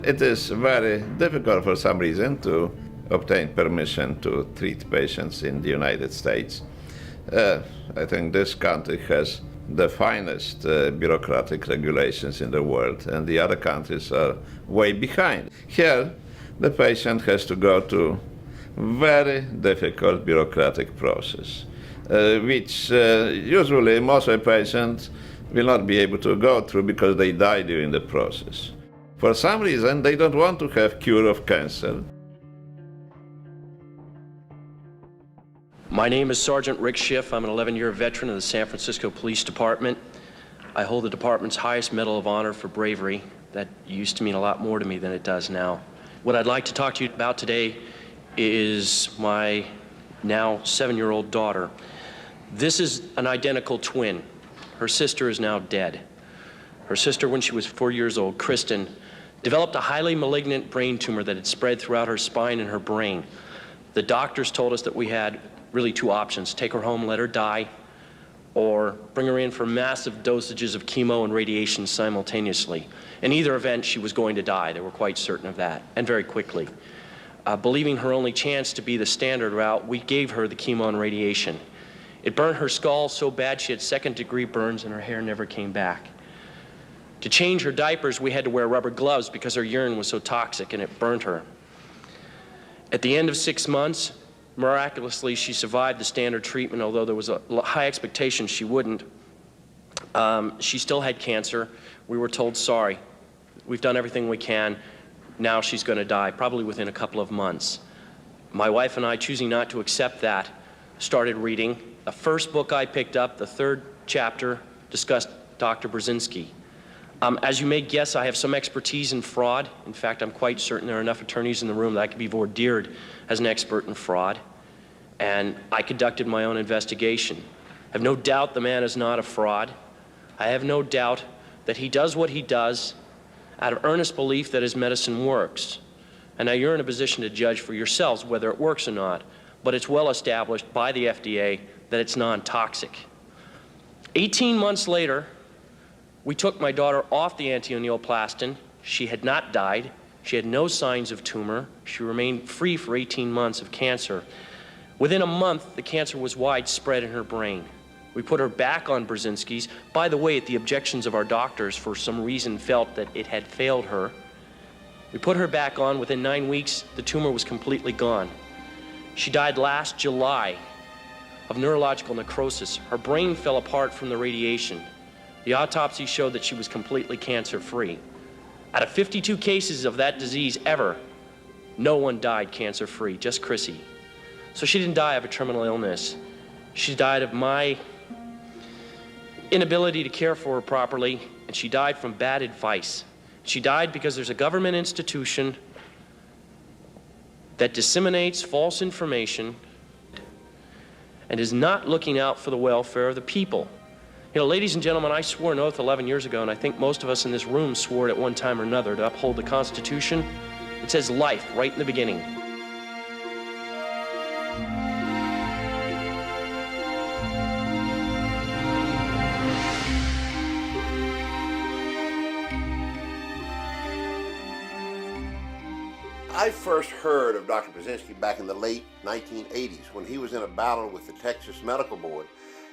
It is very difficult for some reason to obtain permission to treat patients in the United States. I think this country has the finest bureaucratic regulations in the world, and the other countries are way behind. Here, the patient has to go to very difficult bureaucratic process, which usually most of the patients will not be able to go through because they die during the process. For some reason, they don't want to have cure of cancer. My name is Sergeant Rick Schiff. I'm an 11-year veteran of the San Francisco Police Department. I hold the department's highest Medal of Honor for bravery. That used to mean a lot more to me than it does now. What I'd like to talk to you about today is my now 7-year-old daughter. This is an identical twin. Her sister is now dead. Her sister, when she was 4 years old, Kristen, developed a highly malignant brain tumor that had spread throughout her spine and her brain. The doctors told us that we had really two options: take her home, let her die, or bring her in for massive dosages of chemo and radiation simultaneously. In either event, she was going to die. They were quite certain of that, and very quickly. Believing her only chance to be the standard route, we gave her the chemo and radiation. It burned her skull so bad she had second-degree burns and her hair never came back. To change her diapers, we had to wear rubber gloves because her urine was so toxic and it burned her. At the end of 6 months, miraculously, she survived the standard treatment, although there was a high expectation she wouldn't. She still had cancer. We were told, sorry, we've done everything we can. Now she's going to die, probably within a couple of months. My wife and I, choosing not to accept that, started reading. The first book I picked up, the 3rd chapter, discussed Dr. Burzynski. As you may guess, I have some expertise in fraud. In fact, I'm quite certain there are enough attorneys in the room that I could be vordeered as an expert in fraud. And I conducted my own investigation. I have no doubt the man is not a fraud. I have no doubt that he does what he does out of earnest belief that his medicine works. And now you're in a position to judge for yourselves whether it works or not. But it's well established by the FDA that it's non-toxic. 18 months later, we took my daughter off the anti-neoplastin. She had not died. She had no signs of tumor. She remained free for 18 months of cancer. Within a month, the cancer was widespread in her brain. We put her back on Burzynski's. By the way, at the objections of our doctors, for some reason felt that it had failed her. We put her back on. Within 9 weeks, the tumor was completely gone. She died last July of neurological necrosis. Her brain fell apart from the radiation. The autopsy showed that she was completely cancer-free. Out of 52 cases of that disease ever, no one died cancer-free, just Chrissy. So she didn't die of a terminal illness. She died of my inability to care for her properly, and she died from bad advice. She died because there's a government institution that disseminates false information and is not looking out for the welfare of the people. You know, ladies and gentlemen, I swore an oath 11 years ago, and I think most of us in this room swore it at one time or another, to uphold the Constitution. It says life right in the beginning. I first heard of Dr. Burzynski back in the late 1980s when he was in a battle with the Texas Medical Board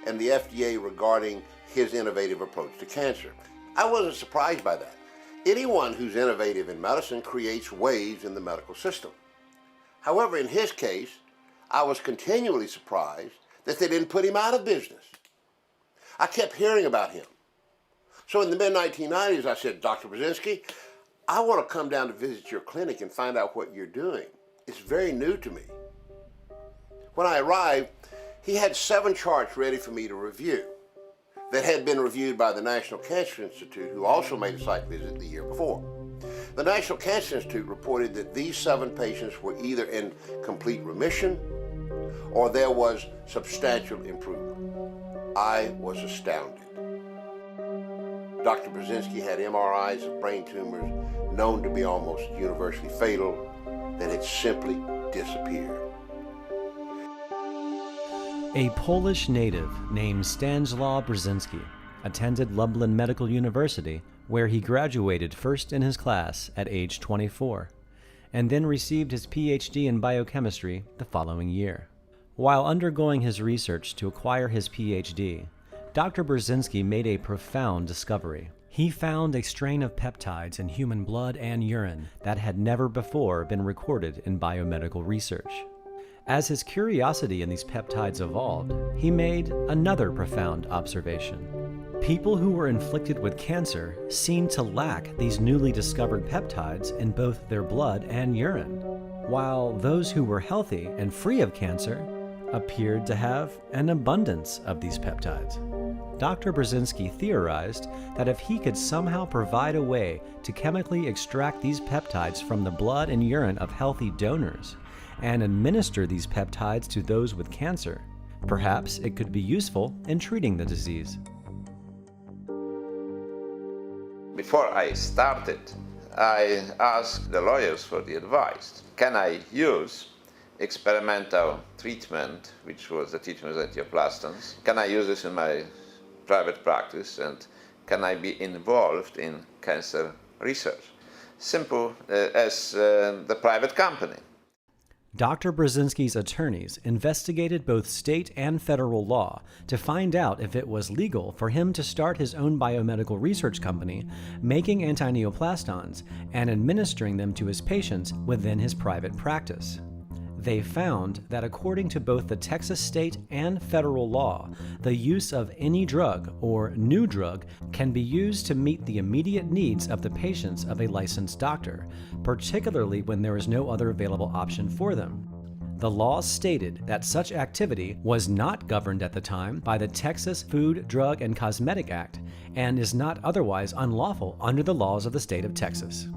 and the FDA regarding his innovative approach to cancer. I wasn't surprised by that. Anyone who's innovative in medicine creates waves in the medical system. However, in his case, I was continually surprised that they didn't put him out of business. I kept hearing about him. So in the mid-1990s, I said, Dr. Burzynski, I want to come down to visit your clinic and find out what you're doing. It's very new to me. When I arrived, he had 7 charts ready for me to review that had been reviewed by the National Cancer Institute, who also made a site visit the year before. The National Cancer Institute reported that these 7 patients were either in complete remission or there was substantial improvement. I was astounded. Dr. Burzynski had MRIs of brain tumors known to be almost universally fatal that had simply disappeared. A Polish native named Stanislaw Burzynski attended Lublin Medical University, where he graduated first in his class at age 24, and then received his PhD in biochemistry the following year. While undergoing his research to acquire his PhD, Dr. Burzynski made a profound discovery. He found a strain of peptides in human blood and urine that had never before been recorded in biomedical research. As his curiosity in these peptides evolved, he made another profound observation. People who were inflicted with cancer seemed to lack these newly discovered peptides in both their blood and urine, while those who were healthy and free of cancer appeared to have an abundance of these peptides. Dr. Burzynski theorized that if he could somehow provide a way to chemically extract these peptides from the blood and urine of healthy donors and administer these peptides to those with cancer, perhaps it could be useful in treating the disease. Before I started, I asked the lawyers for the advice. Can I use experimental treatment, which was the treatment of angioplastons? Can I use this in my private practice, and can I be involved in cancer research? Simple as the private company. Dr. Burzynski's attorneys investigated both state and federal law to find out if it was legal for him to start his own biomedical research company, making antineoplastons and administering them to his patients within his private practice. They found that according to both the Texas state and federal law, the use of any drug or new drug can be used to meet the immediate needs of the patients of a licensed doctor, particularly when there is no other available option for them. The law stated that such activity was not governed at the time by the Texas Food, Drug, and Cosmetic Act and is not otherwise unlawful under the laws of the state of Texas.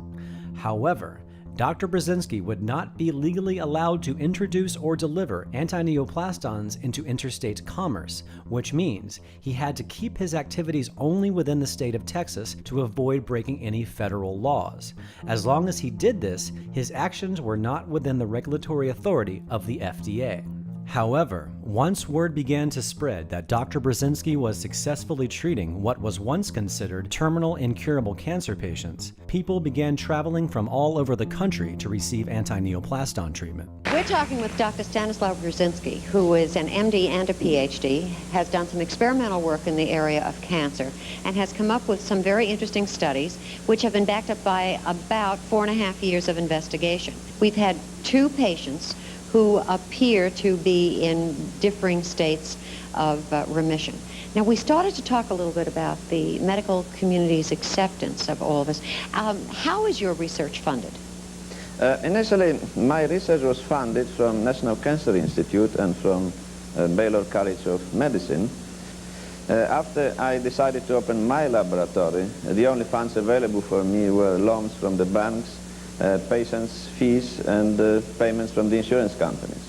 However, Dr. Burzynski would not be legally allowed to introduce or deliver antineoplastons into interstate commerce, which means he had to keep his activities only within the state of Texas to avoid breaking any federal laws. As long as he did this, his actions were not within the regulatory authority of the FDA. However, once word began to spread that Dr. Burzynski was successfully treating what was once considered terminal incurable cancer patients, people began traveling from all over the country to receive antineoplaston treatment. We're talking with Dr. Stanislaw Burzynski, who is an MD and a PhD, has done some experimental work in the area of cancer, and has come up with some very interesting studies, which have been backed up by about 4.5 years of investigation. We've had 2 patients who appear to be in differing states of remission. Now, we started to talk a little bit about the medical community's acceptance of all of this. How is your research funded? Initially, my research was funded from National Cancer Institute and from Baylor College of Medicine. After I decided to open my laboratory, the only funds available for me were loans from the banks, patients' fees, and payments from the insurance companies.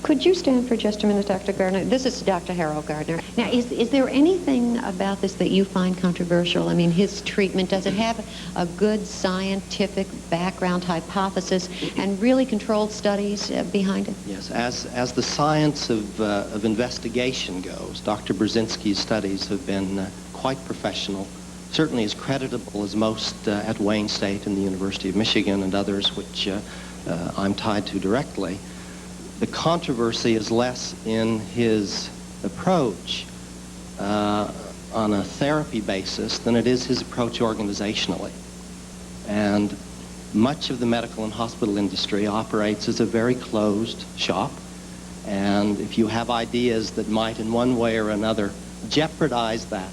Could you stand for just a minute, Dr. Gardner? This is Dr. Harold Gardner. Now, is there anything about this that you find controversial? I mean, his treatment, does it have a good scientific background hypothesis and really controlled studies behind it? Yes, as the science of investigation goes, Dr. Burzynski's studies have been quite professional, certainly as creditable as most at Wayne State and the University of Michigan and others, which I'm tied to directly. The controversy is less in his approach on a therapy basis than it is his approach organizationally. And much of the medical and hospital industry operates as a very closed shop. And if you have ideas that might in one way or another jeopardize that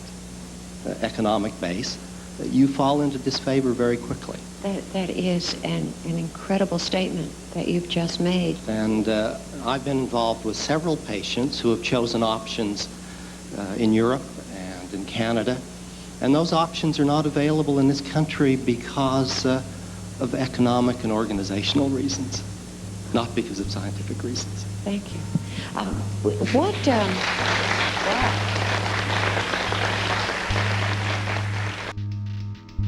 economic base, you fall into disfavor very quickly. That is an incredible statement that you've just made. And I've been involved with several patients who have chosen options in Europe and in Canada, and those options are not available in this country because of economic and organizational reasons, not because of scientific reasons. Thank you. Wow.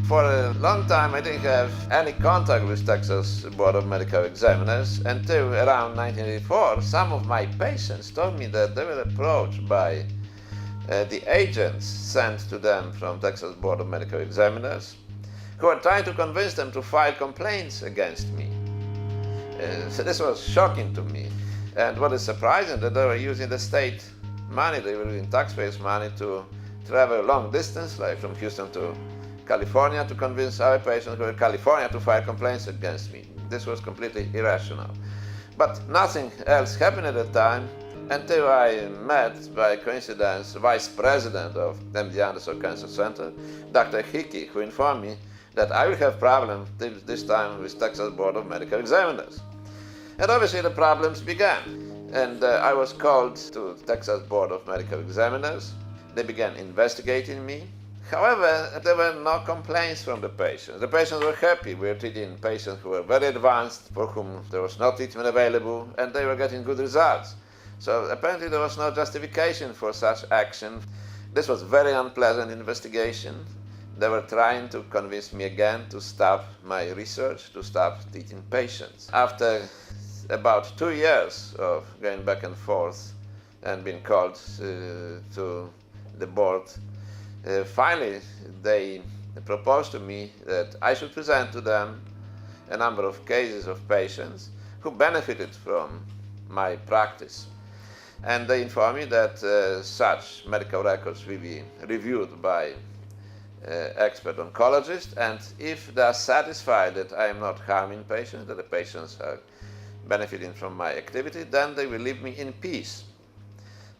For a long time, I didn't have any contact with Texas Board of Medical Examiners until around 1984. Some of my patients told me that they were approached by the agents sent to them from Texas Board of Medical Examiners, who were trying to convince them to file complaints against me. So this was shocking to me. And what is surprising, that they were using the state money, they were using taxpayers' money to travel a long distance, like from Houston to California, to convince our patients who were in California to file complaints against me. This was completely irrational. But nothing else happened at the time until I met, by coincidence, the vice president of MD Anderson Cancer Center, Dr. Hickey, who informed me that I will have problems this time with Texas Board of Medical Examiners. And obviously the problems began. And I was called to Texas Board of Medical Examiners. They began investigating me. However, there were no complaints from the patients. The patients were happy. We were treating patients who were very advanced, for whom there was no treatment available, and they were getting good results. So apparently there was no justification for such action. This was a very unpleasant investigation. They were trying to convince me again to stop my research, to stop treating patients. After about 2 years of going back and forth and being called to the board, finally they proposed to me that I should present to them a number of cases of patients who benefited from my practice. And they informed me that such medical records will be reviewed by expert oncologists, and if they are satisfied that I am not harming patients, that the patients are benefiting from my activity, then they will leave me in peace.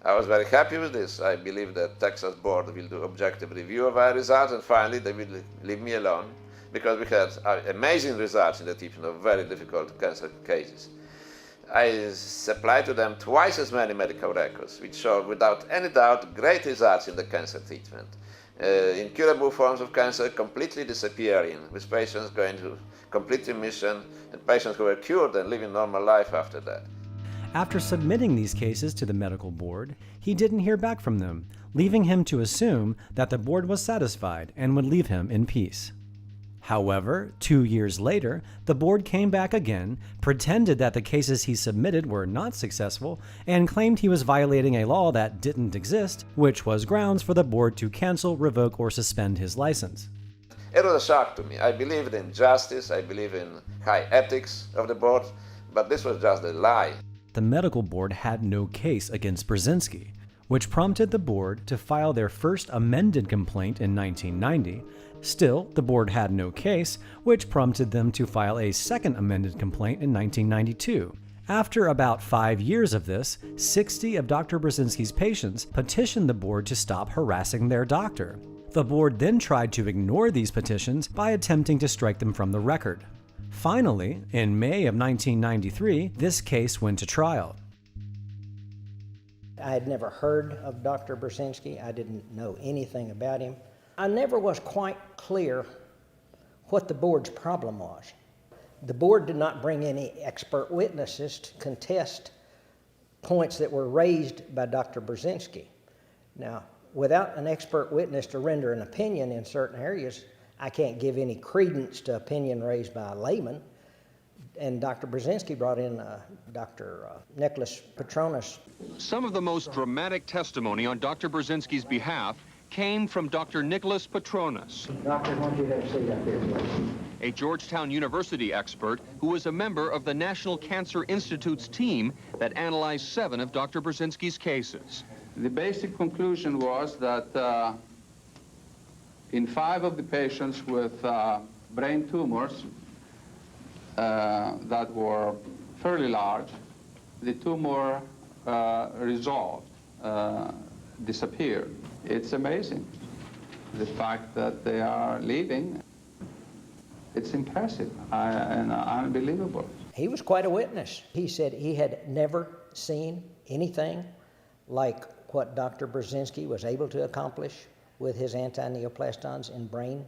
I was very happy with this. I believe that Texas Board will do objective review of our results, and finally they will leave me alone, because we had amazing results in the treatment of very difficult cancer cases. I supplied to them twice as many medical records, which showed without any doubt great results in the cancer treatment. Incurable forms of cancer completely disappearing, with patients going to complete remission, and patients who were cured and living normal life after that. After submitting these cases to the medical board, he didn't hear back from them, leaving him to assume that the board was satisfied and would leave him in peace. However, 2 years later, the board came back again, pretended that the cases he submitted were not successful, and claimed he was violating a law that didn't exist, which was grounds for the board to cancel, revoke, or suspend his license. It was a shock to me. I believed in justice, I believe in high ethics of the board, but this was just a lie. The medical board had no case against Burzynski, which prompted the board to file their first amended complaint in 1990. Still, the board had no case, which prompted them to file a second amended complaint in 1992. After about 5 years of this, 60 of Dr. Burzynski's patients petitioned the board to stop harassing their doctor. The board then tried to ignore these petitions by attempting to strike them from the record. Finally, in May of 1993, this case went to trial. I had never heard of Dr. Burzynski. I didn't know anything about him. I never was quite clear what the board's problem was. The board did not bring any expert witnesses to contest points that were raised by Dr. Burzynski. Now, without an expert witness to render an opinion in certain areas, I can't give any credence to opinion raised by a layman. And Dr. Burzynski brought in Dr. Nicholas Petronas. Some of the most dramatic testimony on Dr. Burzynski's behalf came from Dr. Nicholas Petronas, Doctor, I want you to have a seat up here, please. a Georgetown University expert who was a member of the National Cancer Institute's team that analyzed 7 of Dr. Burzynski's cases. The basic conclusion was that in 5 of the patients with brain tumors that were fairly large, the tumor resolved, disappeared. It's amazing, the fact that they are living. It's impressive and unbelievable. He was quite a witness. He said he had never seen anything like what Dr. Burzynski was able to accomplish with his anti-neoplastons in brain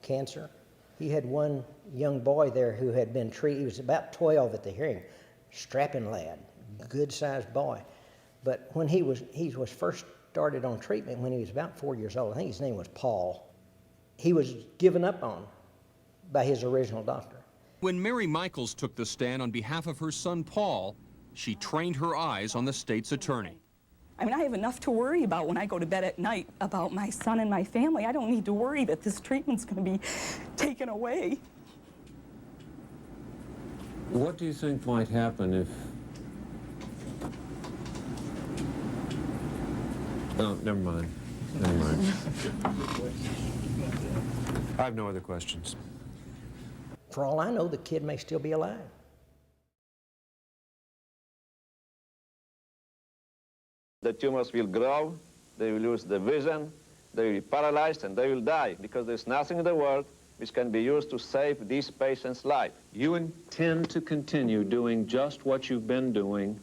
cancer. He had one young boy there who had been treated. He was about 12 at the hearing, strapping lad, good-sized boy. But when he was first started on treatment when he was about 4 years old. I think his name was Paul. He was given up on by his original doctor. When Mary Michaels took the stand on behalf of her son Paul, she trained her eyes on the state's attorney. I mean, I have enough to worry about when I go to bed at night about my son and my family. I don't need to worry that this treatment's going to be taken away. What do you think might happen if... Oh, never mind. Never mind. I have no other questions. For all I know, the kid may still be alive. The tumors will grow, they will lose the vision, they will be paralyzed, and they will die, because there's nothing in the world which can be used to save these patients' life. You intend to continue doing just what you've been doing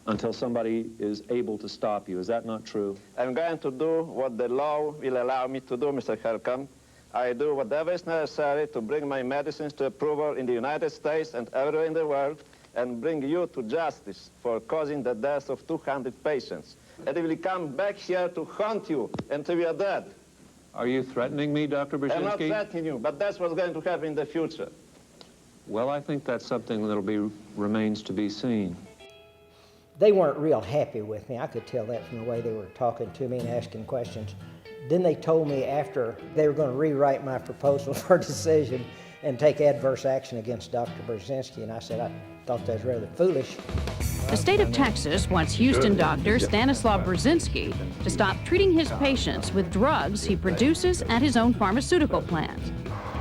until somebody is able to stop you. Is that not true? I'm going to do what the law will allow me to do, Mr. Helcom. I do whatever is necessary to bring my medicines to approval in the United States and everywhere in the world, and bring you to justice for causing the deaths of 200 patients. And I will come back here to haunt you until you are dead. Are you threatening me, Dr. Burzynski? I'm not threatening you, but that's what's going to happen in the future. Well, I think that's something that'll remains to be seen. They weren't real happy with me. I could tell that from the way they were talking to me and asking questions. Then they told me after they were going to rewrite my proposal for decision and take adverse action against Dr. Burzynski, and I said I thought that was rather foolish. The state of Texas wants Houston doctor Stanislaw Burzynski to stop treating his patients with drugs he produces at his own pharmaceutical plant.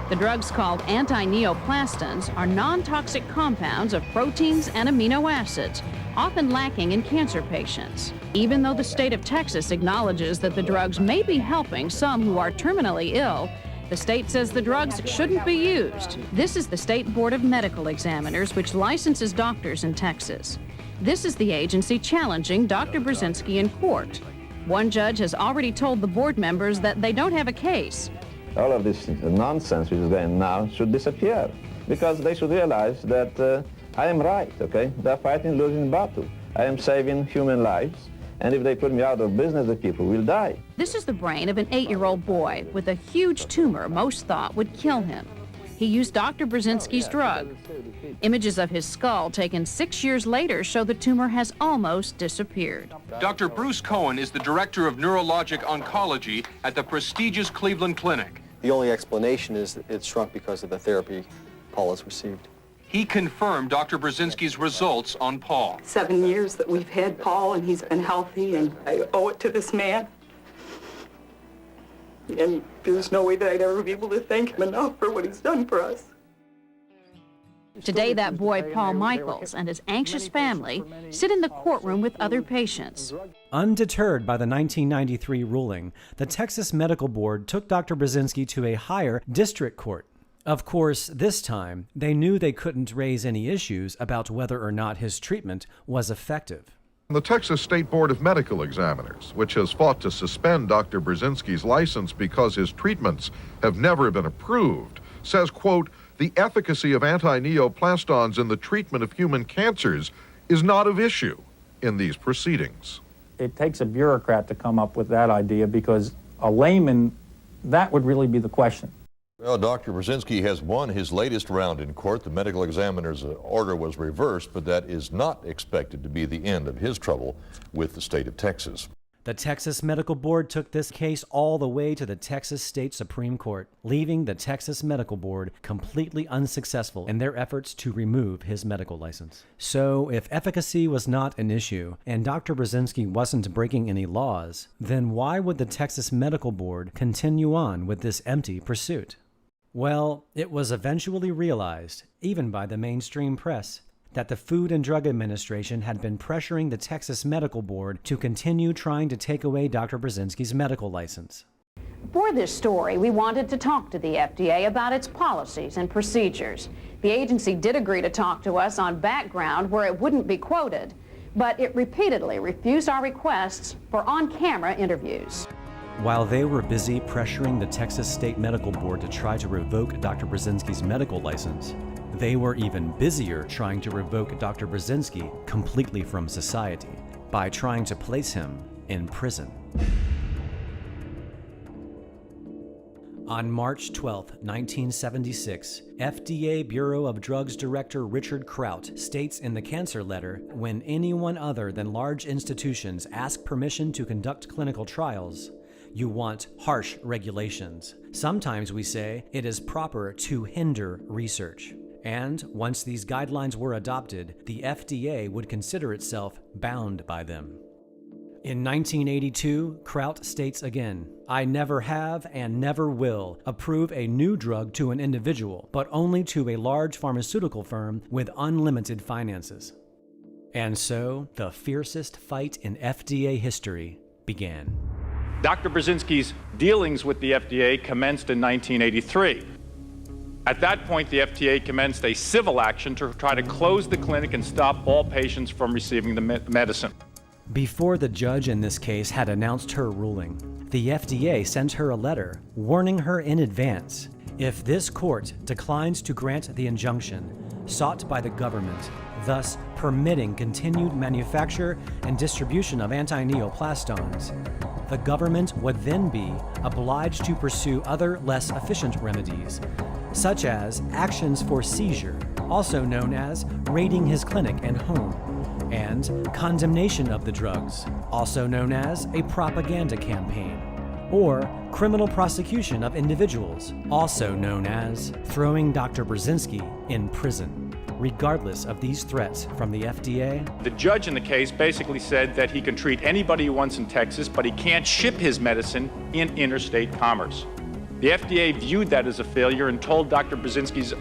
The drugs, called anti-neoplastons, are non-toxic compounds of proteins and amino acids, often lacking in cancer patients. Even though the state of Texas acknowledges that the drugs may be helping some who are terminally ill, the state says the drugs shouldn't be used. This is the State Board of Medical Examiners, which licenses doctors in Texas. This is the agency challenging Dr. Burzynski in court. One judge has already told the board members that they don't have a case. All of this nonsense which is going now should disappear, because they should realize that I am right, okay? They're fighting losing battle. I am saving human lives, and if they put me out of business, the people will die. This is the brain of an 8-year-old boy with a huge tumor most thought would kill him. He used Dr. Burzynski's drug. Images of his skull taken 6 years later show the tumor has almost disappeared. Dr. Bruce Cohen is the director of neurologic oncology at the prestigious Cleveland Clinic. The only explanation is that it shrunk because of the therapy Paul has received. He confirmed Dr. Burzynski's results on Paul. 7 years that we've had Paul, and he's been healthy, and I owe it to this man. And there's no way that I'd ever be able to thank him enough for what he's done for us. Today, that boy, Paul Michaels, and his anxious family sit in the courtroom with other patients. Undeterred by the 1993 ruling, the Texas Medical Board took Dr. Burzynski to a higher district court. Of course, this time, they knew they couldn't raise any issues about whether or not his treatment was effective. The Texas State Board of Medical Examiners, which has fought to suspend Dr. Burzynski's license because his treatments have never been approved, says, quote, the efficacy of anti-neoplastons in the treatment of human cancers is not of issue in these proceedings. It takes a bureaucrat to come up with that idea, because a layman, that would really be the question. Well, Dr. Burzynski has won his latest round in court. The medical examiner's order was reversed, but that is not expected to be the end of his trouble with the state of Texas. The Texas Medical Board took this case all the way to the Texas State Supreme Court, leaving the Texas Medical Board completely unsuccessful in their efforts to remove his medical license. So, if efficacy was not an issue, and Dr. Burzynski wasn't breaking any laws, then why would the Texas Medical Board continue on with this empty pursuit? Well, it was eventually realized, even by the mainstream press, that the Food and Drug Administration had been pressuring the Texas Medical Board to continue trying to take away Dr. Burzynski's medical license. For this story, we wanted to talk to the FDA about its policies and procedures. The agency did agree to talk to us on background where it wouldn't be quoted, but it repeatedly refused our requests for on-camera interviews. While they were busy pressuring the Texas State Medical Board to try to revoke Dr. Burzynski's medical license, they were even busier trying to revoke Dr. Burzynski completely from society by trying to place him in prison. On March 12, 1976, FDA Bureau of Drugs Director Richard Kraut states in the cancer letter, when anyone other than large institutions ask permission to conduct clinical trials, you want harsh regulations. Sometimes we say it is proper to hinder research. And once these guidelines were adopted, the FDA would consider itself bound by them. In 1982, Kraut states again, I never have and never will approve a new drug to an individual, but only to a large pharmaceutical firm with unlimited finances. And so, the fiercest fight in FDA history began. Dr. Burzynski's dealings with the FDA commenced in 1983. At that point, the FDA commenced a civil action to try to close the clinic and stop all patients from receiving the medicine. Before the judge in this case had announced her ruling, the FDA sent her a letter warning her in advance, if this court declines to grant the injunction sought by the government, thus permitting continued manufacture and distribution of anti-neoplastones, the government would then be obliged to pursue other less efficient remedies, such as actions for seizure, also known as raiding his clinic and home, and condemnation of the drugs, also known as a propaganda campaign, or criminal prosecution of individuals, also known as throwing Dr. Burzynski in prison. Regardless of these threats from the FDA, the judge in the case basically said that he can treat anybody he wants in Texas, but he can't ship his medicine in interstate commerce. The FDA viewed that as a failure and told Dr. Burzynski's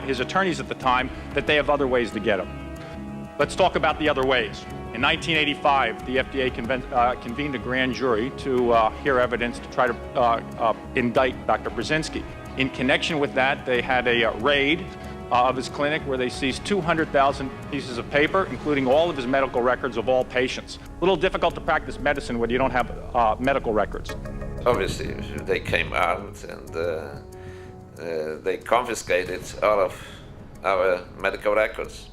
his attorneys at the time, that they have other ways to get him. Let's talk about the other ways. In 1985, the FDA convened a grand jury to hear evidence to try to indict Dr. Burzynski. In connection with that, they had a raid of his clinic where they seized 200,000 pieces of paper, including all of his medical records of all patients. A little difficult to practice medicine when you don't have medical records. Obviously, they came armed and they confiscated all of our medical records.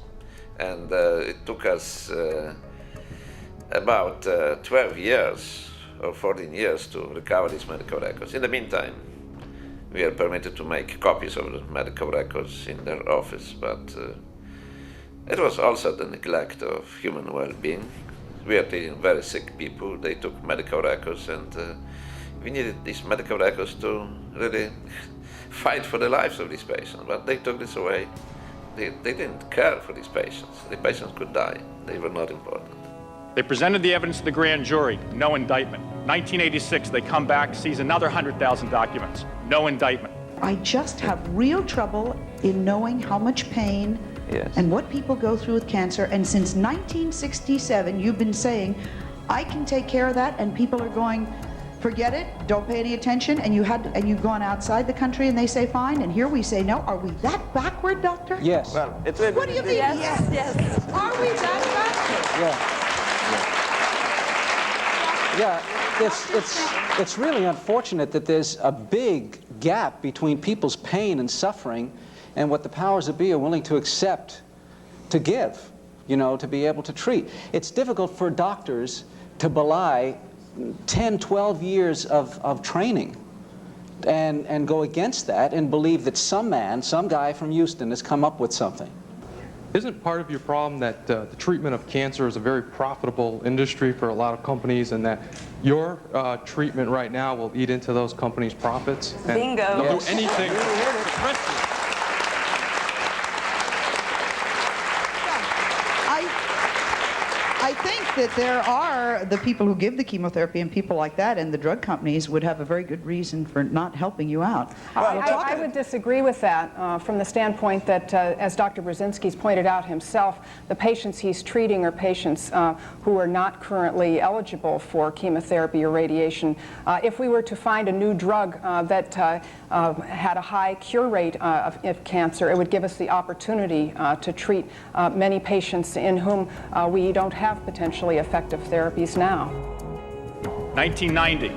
And it took us about 12 years or 14 years to recover these medical records. In the meantime, we are permitted to make copies of the medical records in their office, but it was also the neglect of human well-being. We are treating very sick people. They took medical records, and we needed these medical records to really fight for the lives of these patients, but they took this away. They didn't care for these patients. The patients could die. They were not important. They presented the evidence to the grand jury, no indictment. 1986, they come back, seize another 100,000 documents, no indictment. I just have real trouble in knowing how much pain and what people go through with cancer. And since 1967, you've been saying, I can take care of that, and people are going, forget it, don't pay any attention, and you've gone outside the country and they say fine, and here we say no. Are we that backward, doctor? Yes. Well, what do you mean? Yes. Are we that backward? It's really unfortunate that there's a big gap between people's pain and suffering and what the powers that be are willing to accept, to give, to be able to treat. It's difficult for doctors to belie 10, 12 years of training and go against that and believe that some guy from Houston has come up with something. Isn't part of your problem that the treatment of cancer is a very profitable industry for a lot of companies, and that your treatment right now will eat into those companies' profits? And bingo. They'll do anything to suppress you. I think that there are the people who give the chemotherapy and people like that, and the drug companies would have a very good reason for not helping you out. I would disagree with that from the standpoint that, as Dr. Burzynski's pointed out himself, the patients he's treating are patients who are not currently eligible for chemotherapy or radiation. If we were to find a new drug that had a high cure rate of cancer, it would give us the opportunity to treat many patients in whom we don't have potentially effective therapies now. 1990,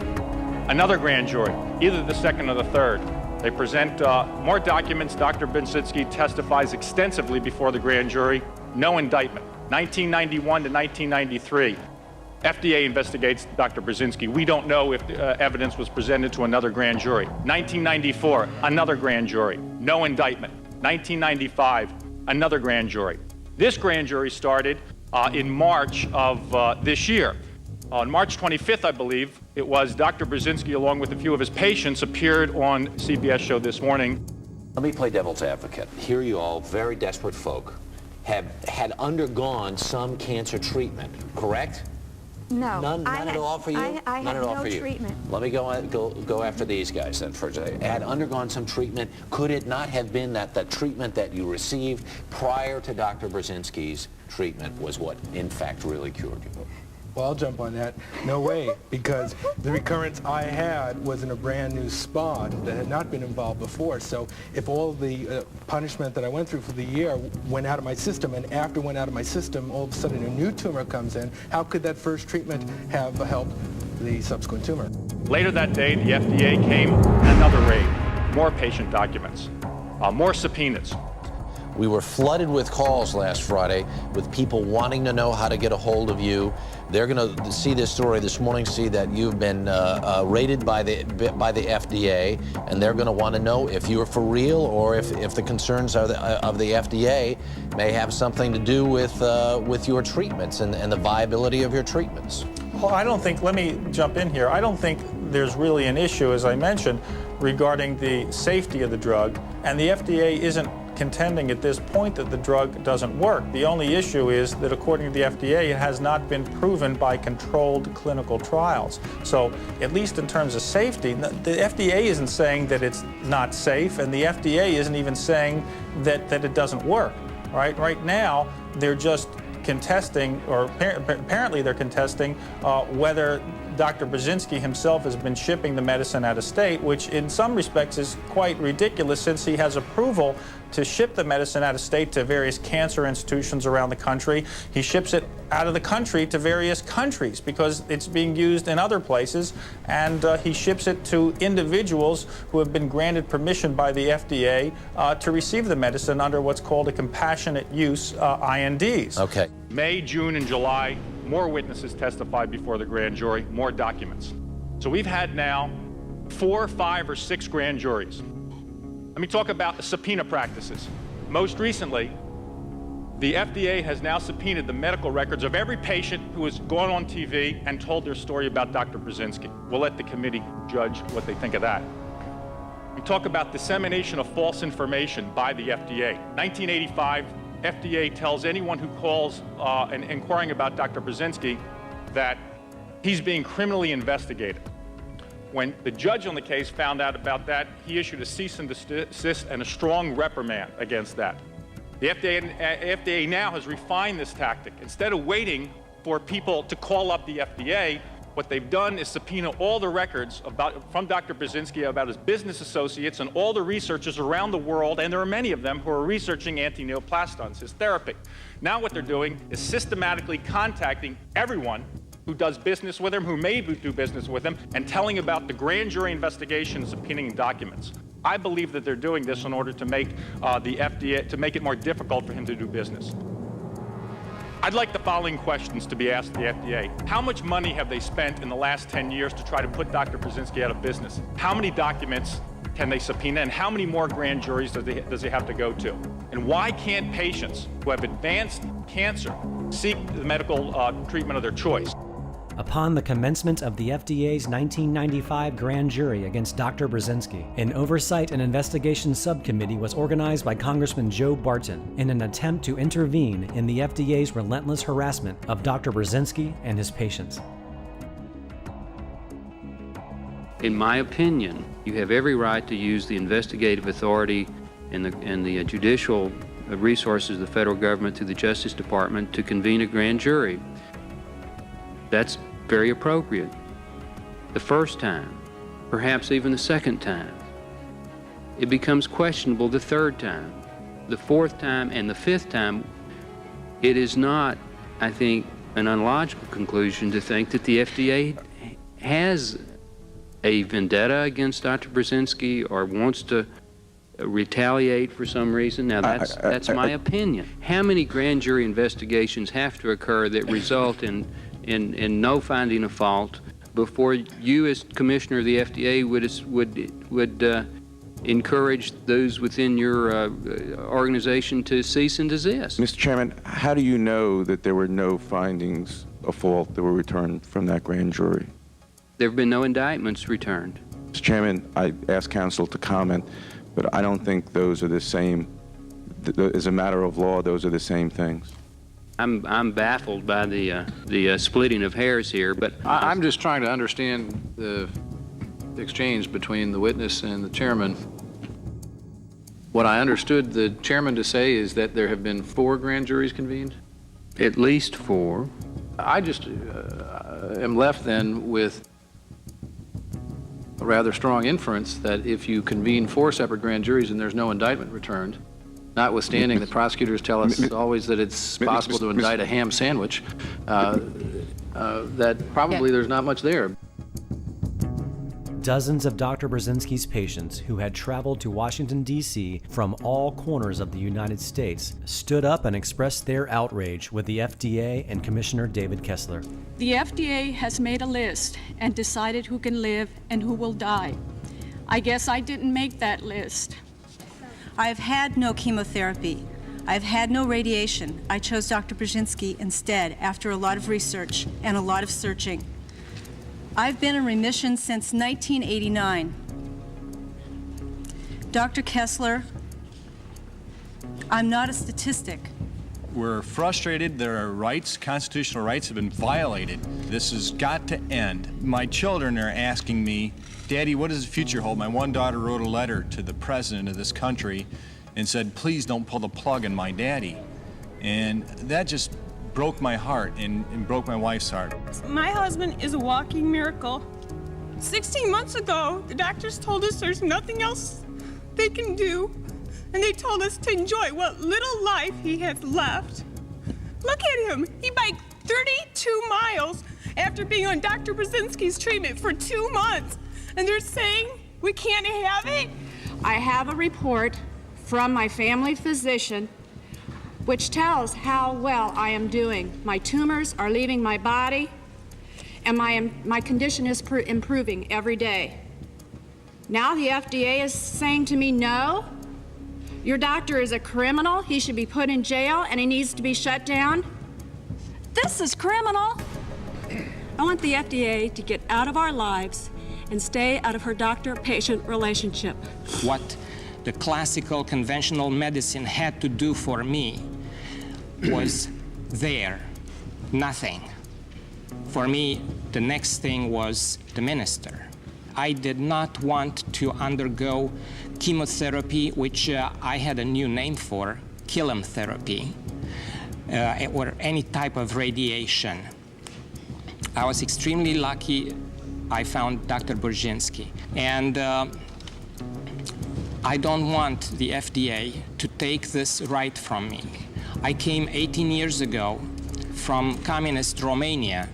another grand jury, either the second or the third. They present more documents. Dr. Burzynski testifies extensively before the grand jury, no indictment. 1991 to 1993. FDA investigates Dr. Burzynski. We don't know if evidence was presented to another grand jury. 1994, another grand jury. No indictment. 1995, another grand jury. This grand jury started in March of this year. On March 25th, I believe, it was Dr. Burzynski, along with a few of his patients, appeared on CBS show This Morning. Let me play devil's advocate. Here you all, very desperate folk, had undergone some cancer treatment, correct? No. None at all for you? I None had at all no for you. treatment. Let me go after these guys then for a second. Had undergone some treatment. Could it not have been that the treatment that you received prior to Dr. Burzynski's treatment was what, in fact, really cured you? Well, I'll jump on that. No way, because the recurrence I had was in a brand new spot that had not been involved before. So if all the punishment that I went through for the year went out of my system, and after it went out of my system, all of a sudden a new tumor comes in, how could that first treatment have helped the subsequent tumor? Later that day, the FDA came another raid, more patient documents, more subpoenas. We were flooded with calls last Friday with people wanting to know how to get a hold of you. They're going to see this story this morning, see that you've been raided by the FDA, and they're going to want to know if you're for real or if the concerns of the FDA may have something to do with your treatments and the viability of your treatments. Well, I don't think, let me jump in here. I don't think there's really an issue, as I mentioned, regarding the safety of the drug, and the FDA isn't contending at this point that the drug doesn't work. The only issue is that according to the FDA, it has not been proven by controlled clinical trials. So at least in terms of safety, the FDA isn't saying that it's not safe, and the FDA isn't even saying that it doesn't work. Right now, they're just contesting, or apparently they're contesting, whether Dr. Burzynski himself has been shipping the medicine out of state, which in some respects is quite ridiculous since he has approval to ship the medicine out of state to various cancer institutions around the country. He ships it out of the country to various countries because it's being used in other places, and he ships it to individuals who have been granted permission by the FDA to receive the medicine under what's called a compassionate use INDs. Okay. May, June, and July, more witnesses testified before the grand jury, more documents. So we've had now 4, 5, or 6 grand juries. Let me talk about the subpoena practices. Most recently, the FDA has now subpoenaed the medical records of every patient who has gone on TV and told their story about Dr. Burzynski. We'll let the committee judge what they think of that. We talk about dissemination of false information by the FDA. 1985, FDA tells anyone who calls and inquiring about Dr. Burzynski that he's being criminally investigated. When the judge on the case found out about that, he issued a cease and desist and a strong reprimand against that. The FDA now has refined this tactic. Instead of waiting for people to call up the FDA, what they've done is subpoena all the records from Dr. Burzynski about his business associates and all the researchers around the world, and there are many of them who are researching anti-neoplastons, his therapy. Now what they're doing is systematically contacting everyone who does business with him, who may do business with him, and telling about the grand jury investigation and subpoenaing documents. I believe that they're doing this in order to make the FDA, to make it more difficult for him to do business. I'd like the following questions to be asked the FDA. How much money have they spent in the last 10 years to try to put Dr. Burzynski out of business? How many documents can they subpoena, and how many more grand juries does he have to go to? And why can't patients who have advanced cancer seek the medical treatment of their choice? Upon the commencement of the FDA's 1995 grand jury against Dr. Burzynski, an oversight and investigation subcommittee was organized by Congressman Joe Barton in an attempt to intervene in the FDA's relentless harassment of Dr. Burzynski and his patients. In my opinion, you have every right to use the investigative authority and the judicial resources of the federal government through the Justice Department to convene a grand jury. That's very appropriate. The first time, perhaps even the second time. It becomes questionable the third time, the fourth time, and the fifth time. It is not, I think, an unlogical conclusion to think that the FDA has a vendetta against Dr. Burzynski or wants to retaliate for some reason. Now, that's my opinion. How many grand jury investigations have to occur that result in and no finding of fault before you, as commissioner of the FDA, would encourage those within your organization to cease and desist. Mr. Chairman, how do you know that there were no findings of fault that were returned from that grand jury? There have been no indictments returned. Mr. Chairman, I asked counsel to comment, but I don't think those are the same. As a matter of law, those are the same things. I'm baffled by the splitting of hairs here, but I'm just trying to understand the exchange between the witness and the chairman. What I understood the chairman to say is that there have been 4 grand juries convened? At least 4. I just am left then with a rather strong inference that if you convene 4 separate grand juries and there's no indictment returned, notwithstanding that prosecutors tell us always that it's possible to indict a ham sandwich, that probably there's not much there. Dozens of Dr. Burzynski's patients who had traveled to Washington, D.C. from all corners of the United States stood up and expressed their outrage with the FDA and Commissioner David Kessler. The FDA has made a list and decided who can live and who will die. I guess I didn't make that list. I've had no chemotherapy. I've had no radiation. I chose Dr. Burzynski instead after a lot of research and a lot of searching. I've been in remission since 1989. Dr. Kessler, I'm not a statistic. We're frustrated that our rights, constitutional rights, have been violated. This has got to end. My children are asking me, Daddy, what does the future hold? My one daughter wrote a letter to the president of this country and said, please don't pull the plug on my daddy. And that just broke my heart and broke my wife's heart. My husband is a walking miracle. 16 months ago, the doctors told us there's nothing else they can do, and they told us to enjoy what little life he has left. Look at him. He biked 32 miles after being on Dr. Burzynski's treatment for 2 months, and they're saying we can't have it? I have a report from my family physician which tells how well I am doing. My tumors are leaving my body, and my condition is improving every day. Now the FDA is saying to me, no, your doctor is a criminal, he should be put in jail, and he needs to be shut down. This is criminal. I want the FDA to get out of our lives and stay out of her doctor-patient relationship. What the classical conventional medicine had to do for me was there, nothing. For me, the next thing was the minister. I did not want to undergo chemotherapy, which I had a new name for, chemotherapy, or any type of radiation. I was extremely lucky I found Dr. Burzynski. And I don't want the FDA to take this right from me. I came 18 years ago from communist Romania,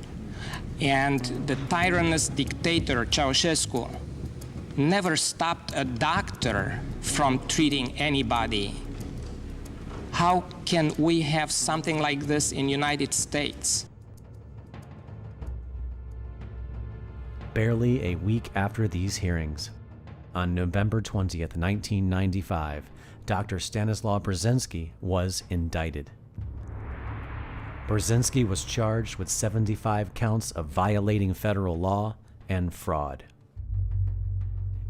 and the tyrannous dictator Ceausescu never stopped a doctor from treating anybody. How can we have something like this in the United States? Barely a week after these hearings, on November 20th, 1995, Dr. Stanislaw Burzynski was indicted. Burzynski was charged with 75 counts of violating federal law and fraud.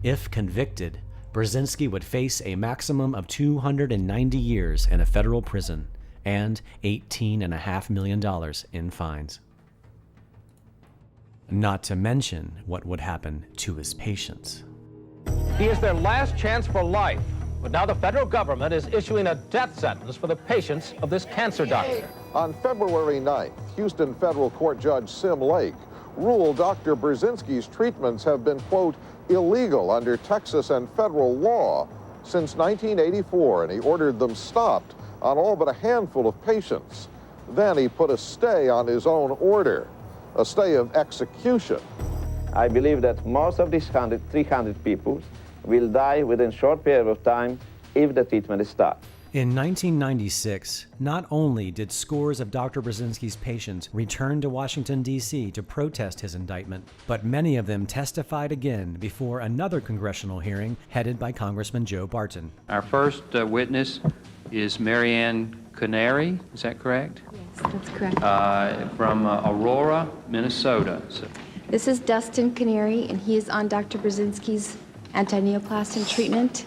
If convicted, Burzynski would face a maximum of 290 years in a federal prison and $18.5 million in fines. Not to mention what would happen to his patients. He is their last chance for life, but now the federal government is issuing a death sentence for the patients of this cancer doctor. On February 9th, Houston federal court judge Sim Lake ruled Dr. Burzynski's treatments have been, quote, illegal under Texas and federal law since 1984, and he ordered them stopped on all but a handful of patients. Then he put a stay on his own order, a stay of execution. I believe that most of these 300 people will die within a short period of time if the treatment is stopped. In 1996, not only did scores of Dr. Burzynski's patients return to Washington, D.C. to protest his indictment, but many of them testified again before another congressional hearing headed by Congressman Joe Barton. Our first witness is Marianne Canary, is that correct? Yes, that's correct. From Aurora, Minnesota. This is Dustin Canary, and he is on Dr. Burzynski's anti-neoplastic treatment.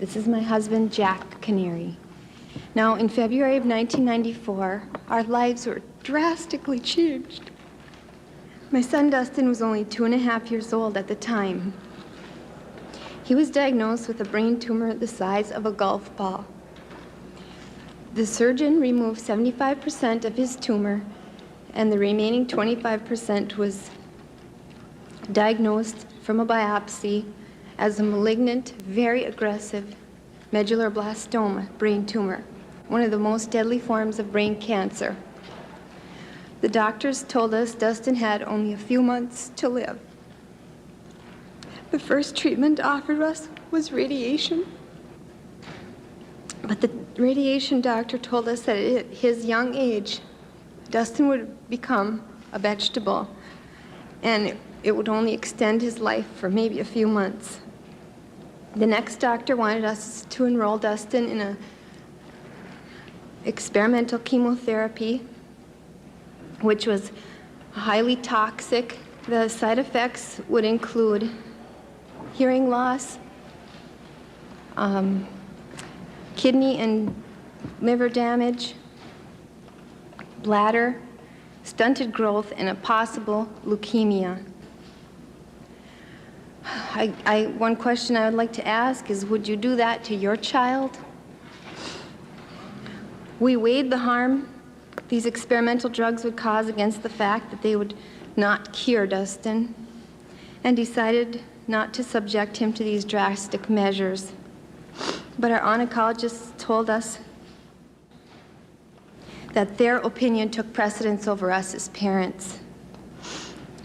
This is my husband, Jack Canary. Now, in February of 1994, our lives were drastically changed. My son, Dustin, was only 2.5 years old at the time. He was diagnosed with a brain tumor the size of a golf ball. The surgeon removed 75% of his tumor, and the remaining 25% was diagnosed from a biopsy as a malignant, very aggressive medulloblastoma brain tumor, one of the most deadly forms of brain cancer. The doctors told us Dustin had only a few months to live. The first treatment offered us was radiation, but the radiation doctor told us that at his young age, Dustin would become a vegetable, and it would only extend his life for maybe a few months. The next doctor wanted us to enroll Dustin in an experimental chemotherapy, which was highly toxic. The side effects would include hearing loss, kidney and liver damage, bladder, stunted growth, and a possible leukemia. One question I would like to ask is, would you do that to your child? We weighed the harm these experimental drugs would cause against the fact that they would not cure Dustin, and decided not to subject him to these drastic measures. But our oncologists told us that their opinion took precedence over us as parents.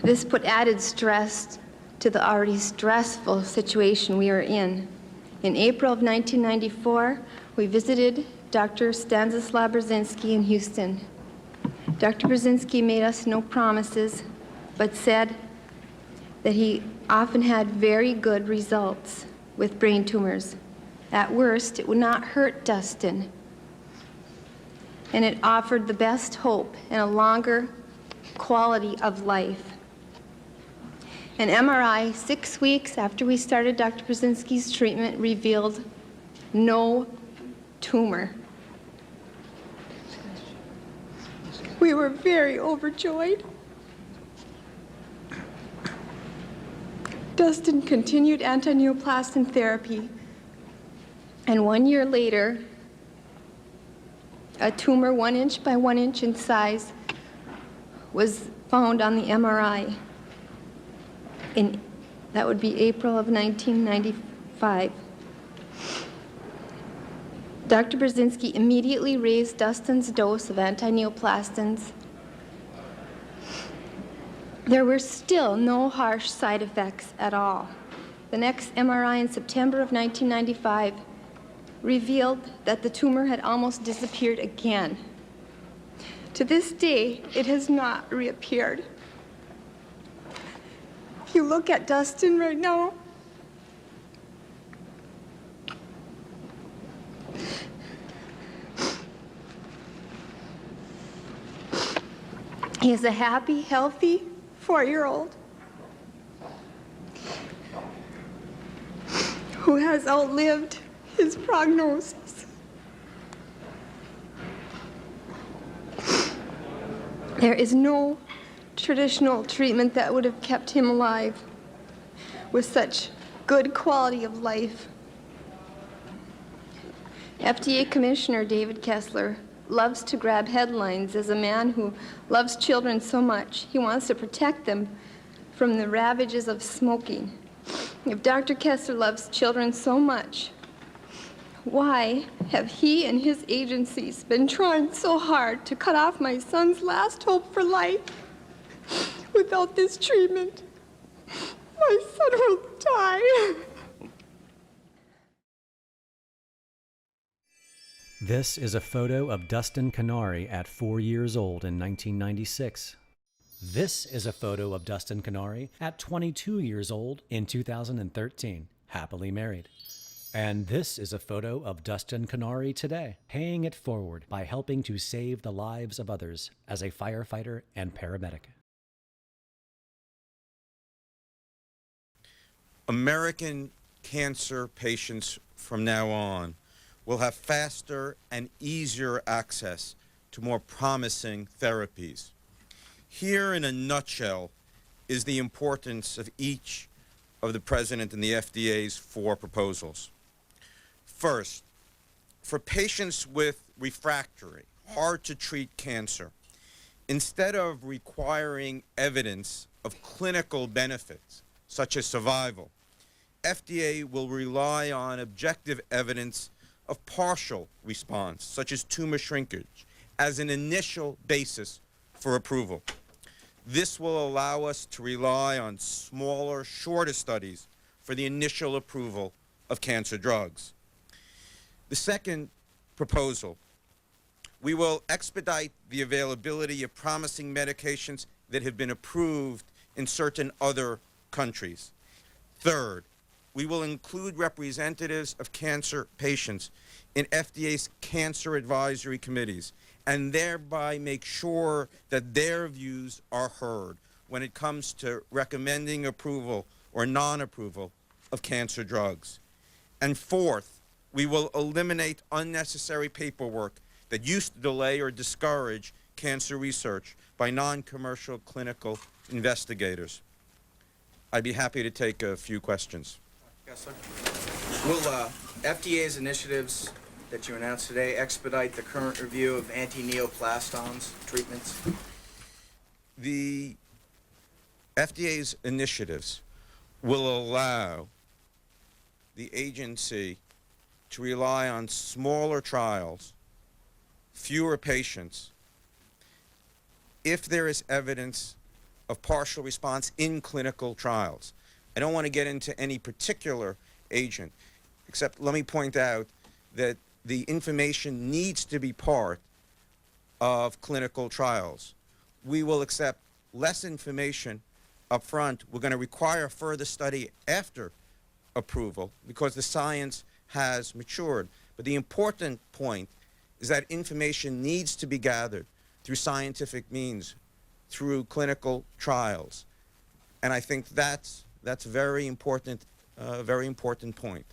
This put added stress to the already stressful situation we were in. In April of 1994, we visited Dr. Stanislaw Burzynski in Houston. Dr. Burzynski made us no promises, but said that he often had very good results with brain tumors. At worst, it would not hurt Dustin, and it offered the best hope and a longer quality of life. An MRI 6 weeks after we started Dr. Burzynski's treatment revealed no tumor. We were very overjoyed. Dustin continued anti-neoplastic therapy, and 1 year later, a tumor 1 inch by 1 inch in size was found on the MRI. That would be April of 1995. Dr. Burzynski immediately raised Dustin's dose of anti-neoplastins. There were still no harsh side effects at all. The next MRI in September of 1995 revealed that the tumor had almost disappeared again. To this day, it has not reappeared. If you look at Dustin right now, he is a happy, healthy 4-year-old who has outlived his prognosis. There is no traditional treatment that would have kept him alive with such good quality of life. FDA Commissioner David Kessler loves to grab headlines as a man who loves children so much. He wants to protect them from the ravages of smoking. If Dr. Kessler loves children so much, why have he and his agencies been trying so hard to cut off my son's last hope for life? Without this treatment, my son will die. This is a photo of Dustin Canary at 4 years old in 1996. This is a photo of Dustin Canary at 22 years old in 2013, happily married. And this is a photo of Dustin Canary today, paying it forward by helping to save the lives of others as a firefighter and paramedic. American cancer patients from now on will have faster and easier access to more promising therapies. Here, in a nutshell, is the importance of each of the President and the FDA's 4 proposals. First, for patients with refractory, hard-to-treat cancer, instead of requiring evidence of clinical benefits, such as survival, FDA will rely on objective evidence of partial response, such as tumor shrinkage, as an initial basis for approval. This will allow us to rely on smaller, shorter studies for the initial approval of cancer drugs. The second proposal, we will expedite the availability of promising medications that have been approved in certain other countries. Third, we will include representatives of cancer patients in FDA's cancer advisory committees and thereby make sure that their views are heard when it comes to recommending approval or non-approval of cancer drugs. And fourth, we will eliminate unnecessary paperwork that used to delay or discourage cancer research by non-commercial clinical investigators. I'd be happy to take a few questions. Yes, sir. Will FDA's initiatives that you announced today expedite the current review of anti-neoplastons treatments? The FDA's initiatives will allow the agency to rely on smaller trials, fewer patients, if there is evidence of partial response in clinical trials. I don't want to get into any particular agent, except let me point out that the information needs to be part of clinical trials. We will accept less information up front. We're going to require further study after approval because the science has matured. But the important point is that information needs to be gathered through scientific means, through clinical trials. And I think that's a very important point.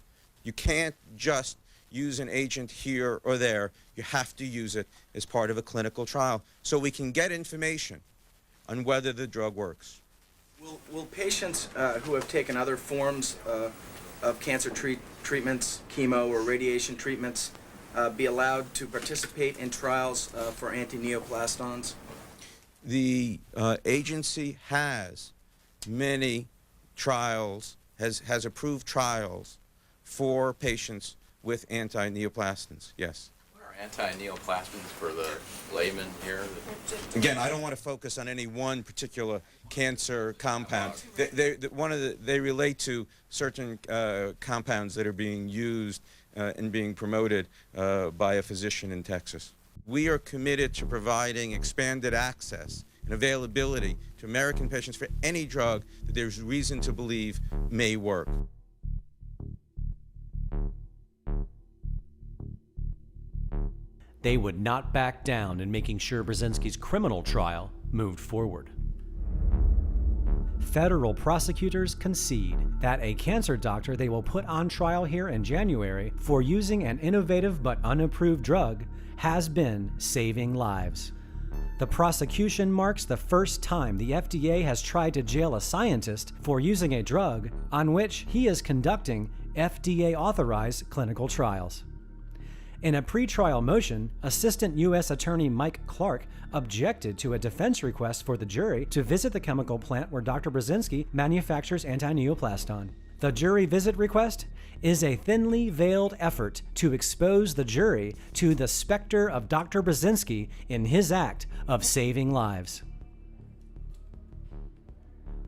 You can't just use an agent here or there. You have to use it as part of a clinical trial so we can get information on whether the drug works. Will patients who have taken other forms of cancer treatments, chemo or radiation treatments, be allowed to participate in trials for anti-neoplastons? The agency has many trials, has approved trials for patients with anti-neoplastons, yes. What are anti-neoplastons for the layman here? Again, I don't want to focus on any one particular cancer compound. They relate to certain compounds that are being used and being promoted by a physician in Texas. We are committed to providing expanded access and availability to American patients for any drug that there's reason to believe may work. They would not back down in making sure Burzynski's criminal trial moved forward. Federal prosecutors concede that a cancer doctor they will put on trial here in January for using an innovative but unapproved drug has been saving lives. The prosecution marks the first time the FDA has tried to jail a scientist for using a drug on which he is conducting FDA-authorized clinical trials. In a pretrial motion, Assistant U.S. Attorney Mike Clark objected to a defense request for the jury to visit the chemical plant where Dr. Burzynski manufactures anti-neoplaston. The jury visit request is a thinly veiled effort to expose the jury to the specter of Dr. Burzynski in his act of saving lives.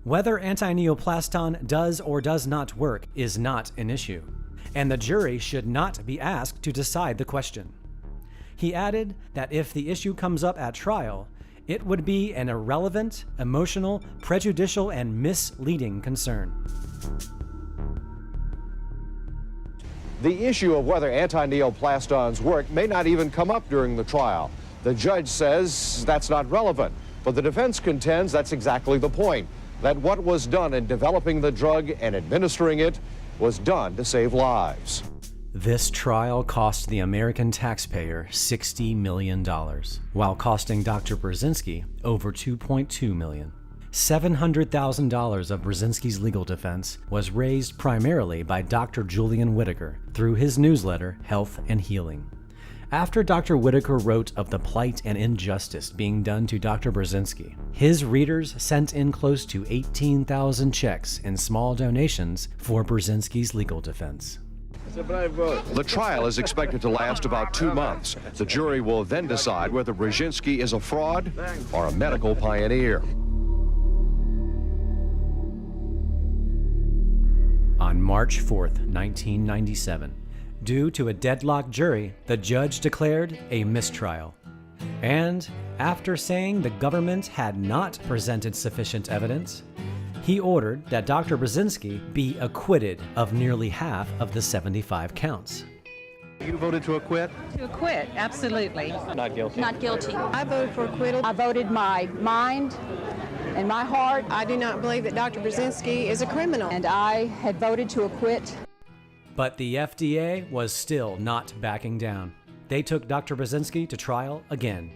Whether anti-neoplaston does or does not work is not an issue, and the jury should not be asked to decide the question. He added that if the issue comes up at trial, it would be an irrelevant, emotional, prejudicial, and misleading concern. The issue of whether anti-neoplastons work may not even come up during the trial. The judge says that's not relevant, but the defense contends that's exactly the point, that what was done in developing the drug and administering it was done to save lives. This trial cost the American taxpayer $60 million, while costing Dr. Burzynski over $2.2 million. $700,000 of Burzynski's legal defense was raised primarily by Dr. Julian Whitaker through his newsletter, Health and Healing. After Dr. Whitaker wrote of the plight and injustice being done to Dr. Burzynski, his readers sent in close to 18,000 checks and small donations for Burzynski's legal defense. The trial is expected to last about 2 months. The jury will then decide whether Burzynski is a fraud or a medical pioneer. On March 4th, 1997, due to a deadlocked jury, the judge declared a mistrial. And after saying the government had not presented sufficient evidence, he ordered that Dr. Burzynski be acquitted of nearly half of the 75 counts. You voted to acquit? To acquit, absolutely. Not guilty. Not guilty. I voted for acquittal. I voted my mind and my heart. I do not believe that Dr. Burzynski is a criminal. And I had voted to acquit. But the FDA was still not backing down. They took Dr. Burzynski to trial again.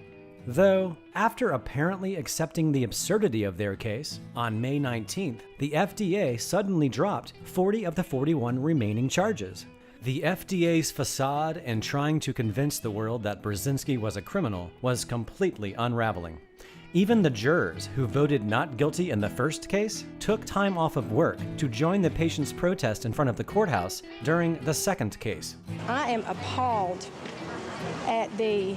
Though, after apparently accepting the absurdity of their case, on May 19th, the FDA suddenly dropped 40 of the 41 remaining charges. The FDA's facade in trying to convince the world that Burzynski was a criminal was completely unraveling. Even the jurors who voted not guilty in the first case took time off of work to join the patient's protest in front of the courthouse during the second case. I am appalled at the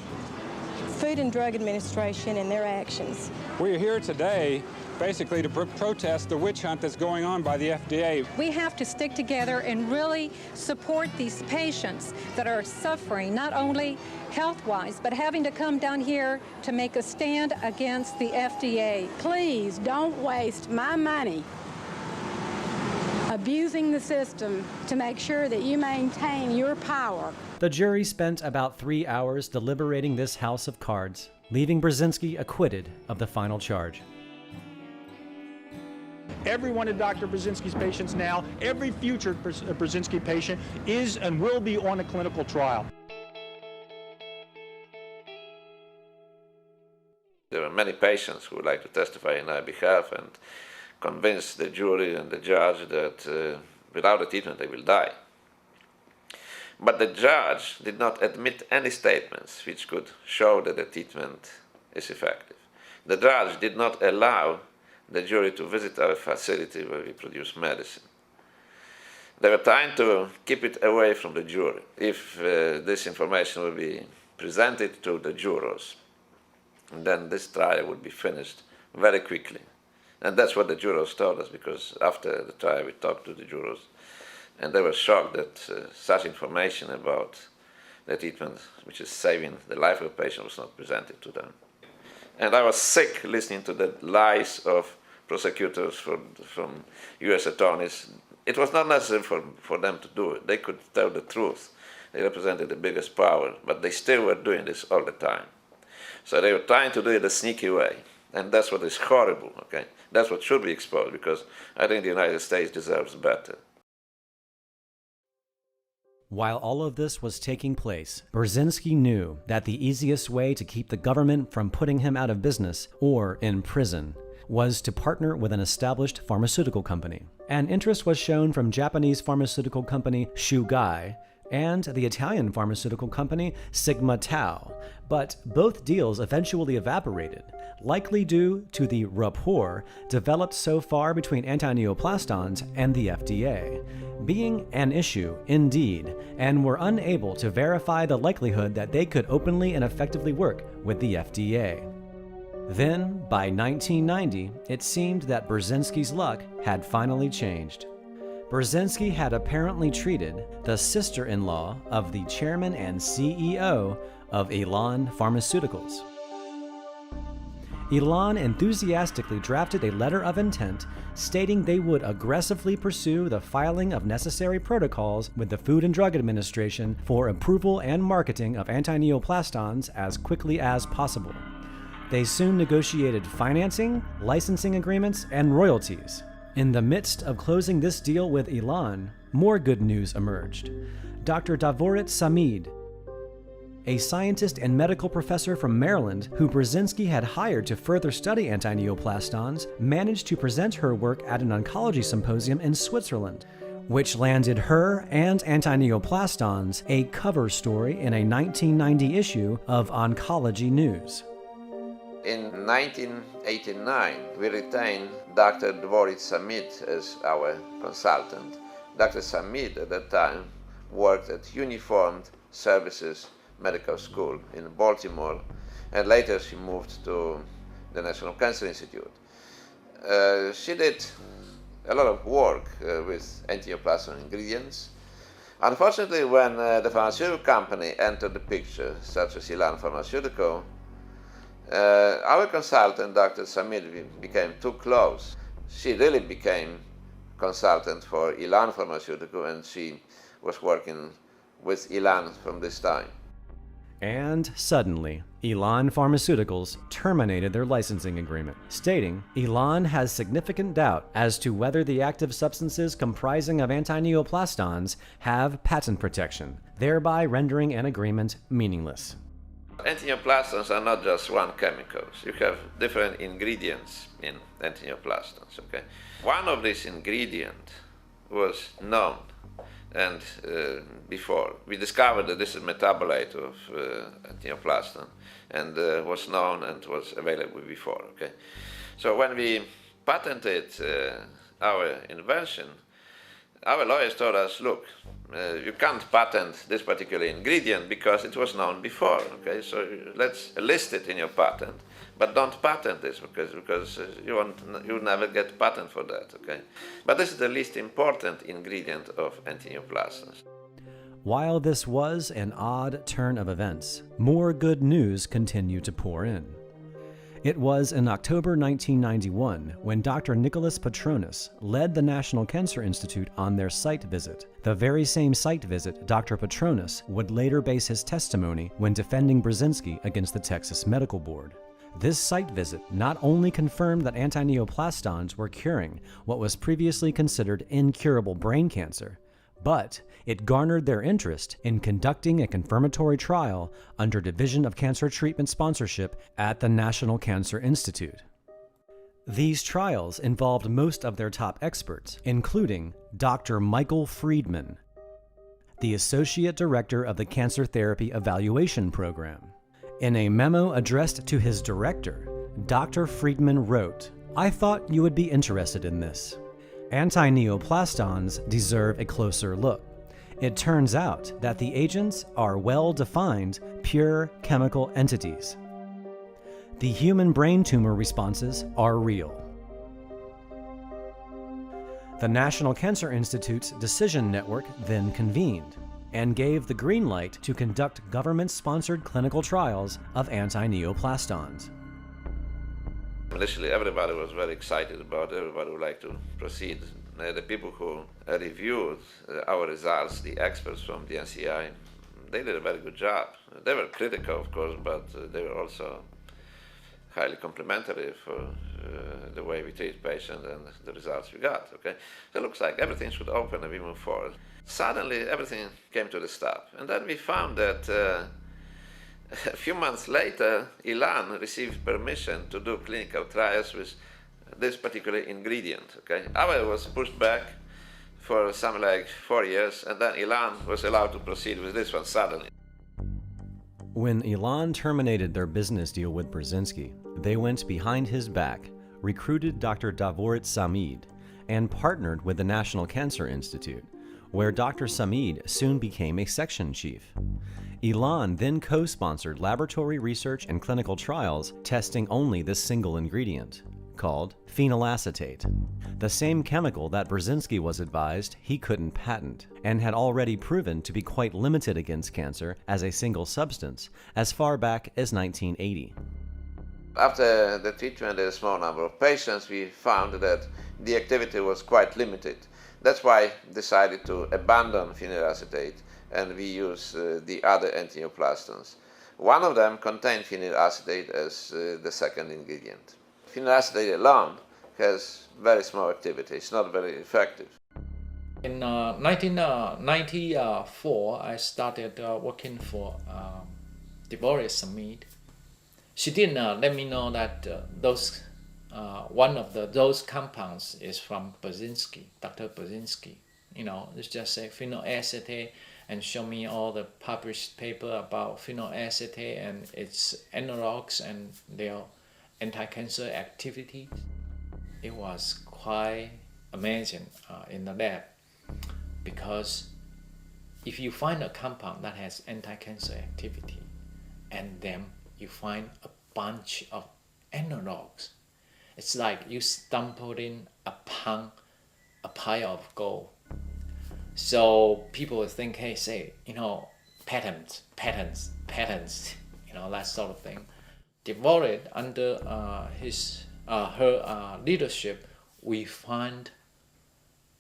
Food and Drug Administration and their actions. We're here today basically to protest the witch hunt that's going on by the FDA. We have to stick together and really support these patients that are suffering, not only health-wise, but having to come down here to make a stand against the FDA. Please don't waste my money abusing the system to make sure that you maintain your power. The jury spent about 3 hours deliberating this house of cards, leaving Burzynski acquitted of the final charge. Every one of Dr. Burzynski's patients now, every future Burzynski patient is and will be on a clinical trial. There were many patients who would like to testify in our behalf and convince the jury and the judge that without the treatment they will die. But the judge did not admit any statements which could show that the treatment is effective. The judge did not allow the jury to visit our facility where we produce medicine. They were trying to keep it away from the jury. If this information will be presented to the jurors, then this trial would be finished very quickly. And that's what the jurors told us, because after the trial we talked to the jurors, and they were shocked that such information about the treatment, which is saving the life of a patient, was not presented to them. And I was sick listening to the lies of prosecutors from U.S. attorneys. It was not necessary for them to do it. They could tell the truth. They represented the biggest power, but they still were doing this all the time. So they were trying to do it a sneaky way. And that's what is horrible, okay? That's what should be exposed, because I think the United States deserves better. While all of this was taking place, Burzynski knew that the easiest way to keep the government from putting him out of business or in prison was to partner with an established pharmaceutical company. An interest was shown from Japanese pharmaceutical company Chugai and the Italian pharmaceutical company Sigma Tau, but both deals eventually evaporated, likely due to the rapport developed so far between anti-neoplastons and the FDA, being an issue indeed, and were unable to verify the likelihood that they could openly and effectively work with the FDA. Then, by 1990, it seemed that Burzynski's luck had finally changed. Burzynski had apparently treated the sister-in-law of the chairman and CEO of Elan Pharmaceuticals. Elan enthusiastically drafted a letter of intent stating they would aggressively pursue the filing of necessary protocols with the Food and Drug Administration for approval and marketing of antineoplastons as quickly as possible. They soon negotiated financing, licensing agreements, and royalties. In the midst of closing this deal with Elan, more good news emerged. Dr. Davorit Samid, a scientist and medical professor from Maryland who Burzynski had hired to further study antineoplastons, managed to present her work at an oncology symposium in Switzerland, which landed her and antineoplastons a cover story in a 1990 issue of Oncology News. In 1989, we retained Dr. Davorit Samid as our consultant. Dr. Samid at that time worked at Uniformed Services Medical School in Baltimore, and later she moved to the National Cancer Institute. She did a lot of work with antineoplaston ingredients. Unfortunately, when the pharmaceutical company entered the picture, such as Elan Pharmaceutical, our consultant, Dr. Samid, became too close. She really became consultant for Elan Pharmaceutical, and she was working with Elan from this time. And suddenly, Elan Pharmaceuticals terminated their licensing agreement, stating Elan has significant doubt as to whether the active substances comprising of antineoplastons have patent protection, thereby rendering an agreement meaningless. Antineoplastons are not just one chemical. You have different ingredients in antineoplastons. Okay? One of these ingredients was known, and before we discovered that this is metabolite of antineoplaston, and was known and was available before. Okay, so when we patented our invention, our lawyers told us, look, you can't patent this particular ingredient because it was known before. Okay, so let's list it in your patent, but don't patent this because you never get patent for that. Okay, but this is the least important ingredient of antineoplastons. While this was an odd turn of events, more good news continued to pour in. It was in October 1991 when Dr. Nicholas Petronas led the National Cancer Institute on their site visit, the very same site visit Dr. Petronas would later base his testimony when defending Burzynski against the Texas Medical Board. This site visit not only confirmed that antineoplastons were curing what was previously considered incurable brain cancer, but it garnered their interest in conducting a confirmatory trial under Division of Cancer Treatment sponsorship at the National Cancer Institute. These trials involved most of their top experts, including Dr. Michael Friedman, the Associate Director of the Cancer Therapy Evaluation Program. In a memo addressed to his director, Dr. Friedman wrote, "I thought you would be interested in this. Antineoplastons deserve a closer look. It turns out that the agents are well-defined, pure chemical entities. The human brain tumor responses are real." The National Cancer Institute's Decision Network then convened and gave the green light to conduct government-sponsored clinical trials of antineoplastons. Initially, everybody was very excited about it. Everybody would like to proceed. The people who reviewed our results, the experts from the NCI, they did a very good job. They were critical, of course, but they were also highly complimentary for the way we treat patients and the results we got. Okay, so it looks like everything should open and we move forward. Suddenly, everything came to the stop, and then we found that a few months later, Elan received permission to do clinical trials with this particular ingredient. Okay, ours was pushed back for something like 4 years, and then Elan was allowed to proceed with this one suddenly. When Elan terminated their business deal with Burzynski, they went behind his back, recruited Dr. Davorit Samid, and partnered with the National Cancer Institute, where Dr. Samid soon became a section chief. Elan then co-sponsored laboratory research and clinical trials testing only this single ingredient. called phenylacetate, the same chemical that Burzynski was advised he couldn't patent, and had already proven to be quite limited against cancer as a single substance as far back as 1980. After the treatment in a small number of patients, we found that the activity was quite limited. That's why we decided to abandon phenylacetate and we use the other antineoplastons. One of them contained phenylacetate as the second ingredient. Phenylacetate alone has very small activity. It's not very effective. In 1994, I started working for Deborah Samid. She didn't let me know that one of those compounds is from Burzynski, Dr. Burzynski. It's just say phenylacetate and show me all the published paper about phenylacetate and its analogs and their anti-cancer activity. It was quite amazing in the lab, because if you find a compound that has anti-cancer activity and then you find a bunch of analogs, it's like you stumbled in a pile of gold. So people would think, hey, patents, that sort of thing. Devoted under her leadership, we find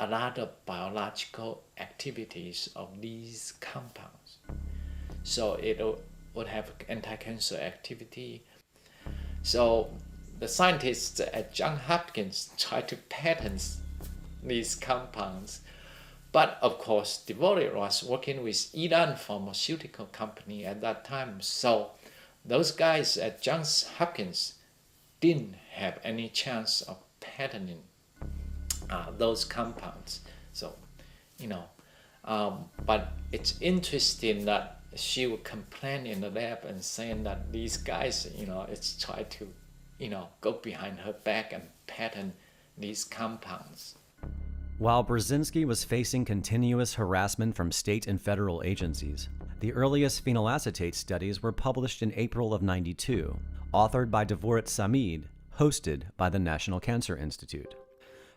a lot of biological activities of these compounds. So it would have anti-cancer activity. So the scientists at Johns Hopkins tried to patent these compounds. But of course, Devoted was working with Iran pharmaceutical company at that time. So those guys at Johns Hopkins didn't have any chance of patenting those compounds. So, but it's interesting that she would complain in the lab and saying that these guys, it's try to, go behind her back and patent these compounds. While Burzynski was facing continuous harassment from state and federal agencies, the earliest phenylacetate studies were published in April of '92, authored by Deborah Samid, hosted by the National Cancer Institute.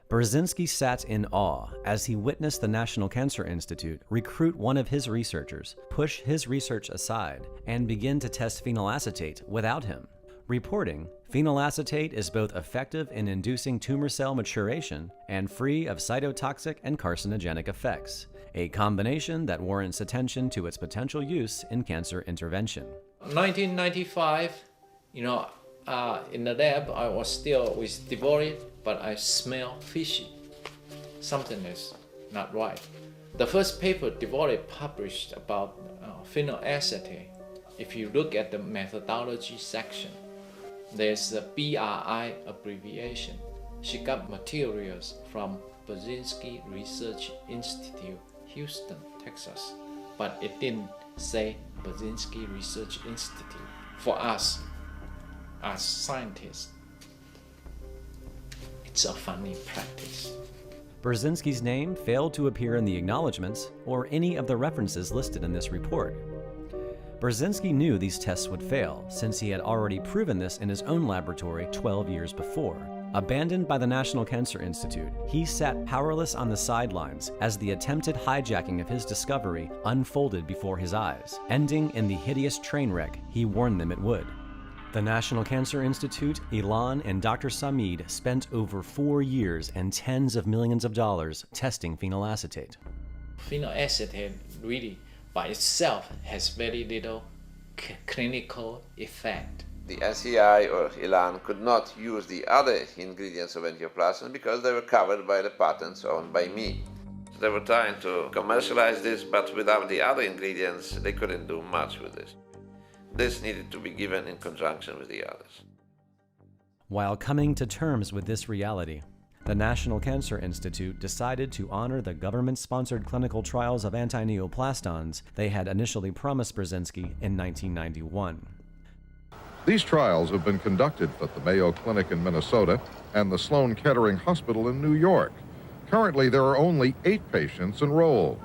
Burzynski sat in awe as he witnessed the National Cancer Institute recruit one of his researchers, push his research aside, and begin to test phenylacetate without him, reporting, phenylacetate is both effective in inducing tumor cell maturation and free of cytotoxic and carcinogenic effects, a combination that warrants attention to its potential use in cancer intervention. 1995, in the lab, I was still with Deborah, but I smell fishy. Something is not right. The first paper Deborah published about phenylacetate, if you look at the methodology section, there's the BRI abbreviation. She got materials from Burzynski Research Institute, Houston, Texas, but it didn't say Burzynski Research Institute. For us, as scientists, it's a funny practice. Burzynski's name failed to appear in the acknowledgments or any of the references listed in this report. Burzynski knew these tests would fail, since he had already proven this in his own laboratory 12 years before. Abandoned by the National Cancer Institute, he sat powerless on the sidelines as the attempted hijacking of his discovery unfolded before his eyes, ending in the hideous train wreck he warned them it would. The National Cancer Institute, Ilan, and Dr. Samid spent over 4 years and tens of millions of dollars testing phenylacetate. Phenylacetate really by itself has very little clinical effect. The NCI or Ilan could not use the other ingredients of angioplastin because they were covered by the patents owned by me. They were trying to commercialize this, but without the other ingredients, they couldn't do much with this. This needed to be given in conjunction with the others. While coming to terms with this reality, the National Cancer Institute decided to honor the government-sponsored clinical trials of antineoplastons they had initially promised Burzynski in 1991. These trials have been conducted at the Mayo Clinic in Minnesota and the Sloan Kettering Hospital in New York. Currently, there are only 8 patients enrolled.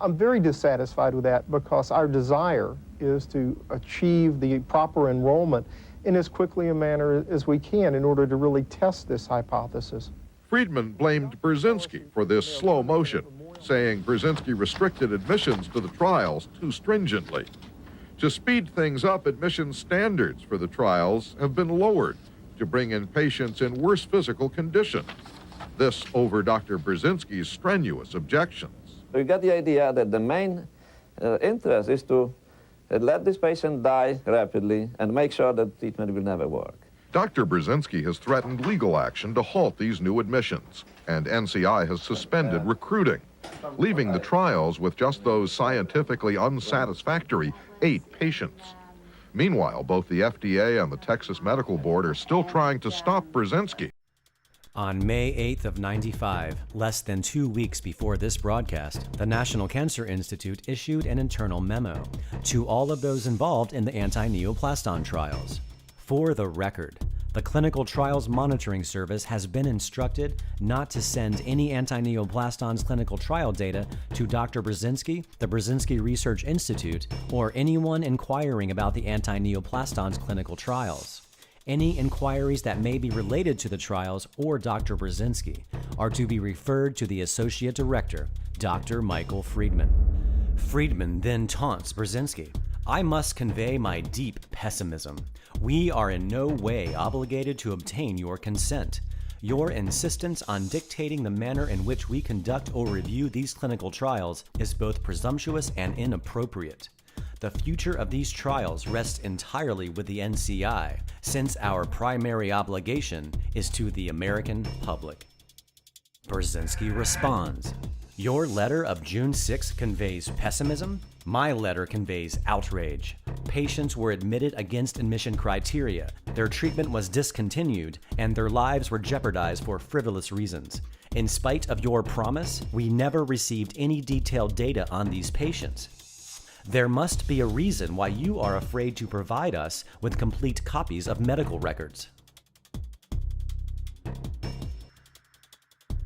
I'm very dissatisfied with that because our desire is to achieve the proper enrollment in as quickly a manner as we can in order to really test this hypothesis. Friedman blamed Burzynski for this slow motion, saying Burzynski restricted admissions to the trials too stringently. To speed things up, admission standards for the trials have been lowered to bring in patients in worse physical condition. This over Dr. Burzynski's strenuous objections. We got the idea that the main interest is to let this patient die rapidly and make sure that treatment will never work. Dr. Burzynski has threatened legal action to halt these new admissions, and NCI has suspended recruiting, leaving the trials with just those scientifically unsatisfactory 8 patients. Meanwhile, both the FDA and the Texas Medical Board are still trying to stop Burzynski. On May 8th of '95, less than 2 weeks before this broadcast, the National Cancer Institute issued an internal memo to all of those involved in the anti-neoplaston trials. For the record, the Clinical Trials Monitoring Service has been instructed not to send any anti-neoplastons clinical trial data to Dr. Burzynski, the Burzynski Research Institute, or anyone inquiring about the anti-neoplastons clinical trials. Any inquiries that may be related to the trials or Dr. Burzynski are to be referred to the Associate Director, Dr. Michael Friedman. Friedman then taunts Burzynski. I must convey my deep pessimism. We are in no way obligated to obtain your consent. Your insistence on dictating the manner in which we conduct or review these clinical trials is both presumptuous and inappropriate. The future of these trials rests entirely with the NCI, since our primary obligation is to the American public. Burzynski responds, your letter of June 6 conveys pessimism. My letter conveys outrage. Patients were admitted against admission criteria, their treatment was discontinued, and their lives were jeopardized for frivolous reasons. In spite of your promise, we never received any detailed data on these patients. There must be a reason why you are afraid to provide us with complete copies of medical records.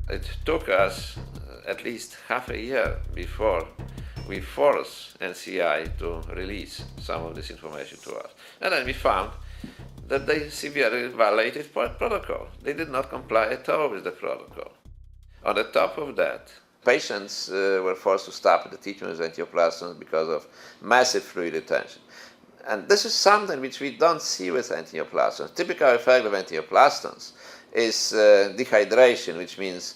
It took us at least half a year before we forced NCI to release some of this information to us. And then we found that they severely violated protocol. They did not comply at all with the protocol. On the top of that, patients were forced to stop the treatment with antioplastons because of massive fluid retention. And this is something which we don't see with antioplastons. Typical effect of antioplastons is dehydration, which means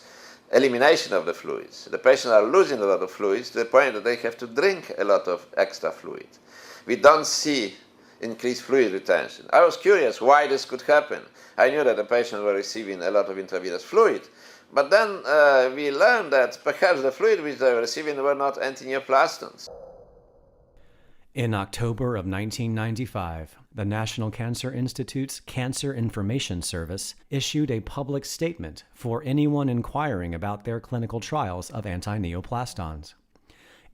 elimination of the fluids. The patients are losing a lot of fluids to the point that they have to drink a lot of extra fluid. We don't see increased fluid retention. I was curious why this could happen. I knew that the patients were receiving a lot of intravenous fluid, but then we learned that perhaps the fluid which they were receiving were not antineoplastons. In October of 1995, the National Cancer Institute's Cancer Information Service issued a public statement for anyone inquiring about their clinical trials of anti-neoplastons.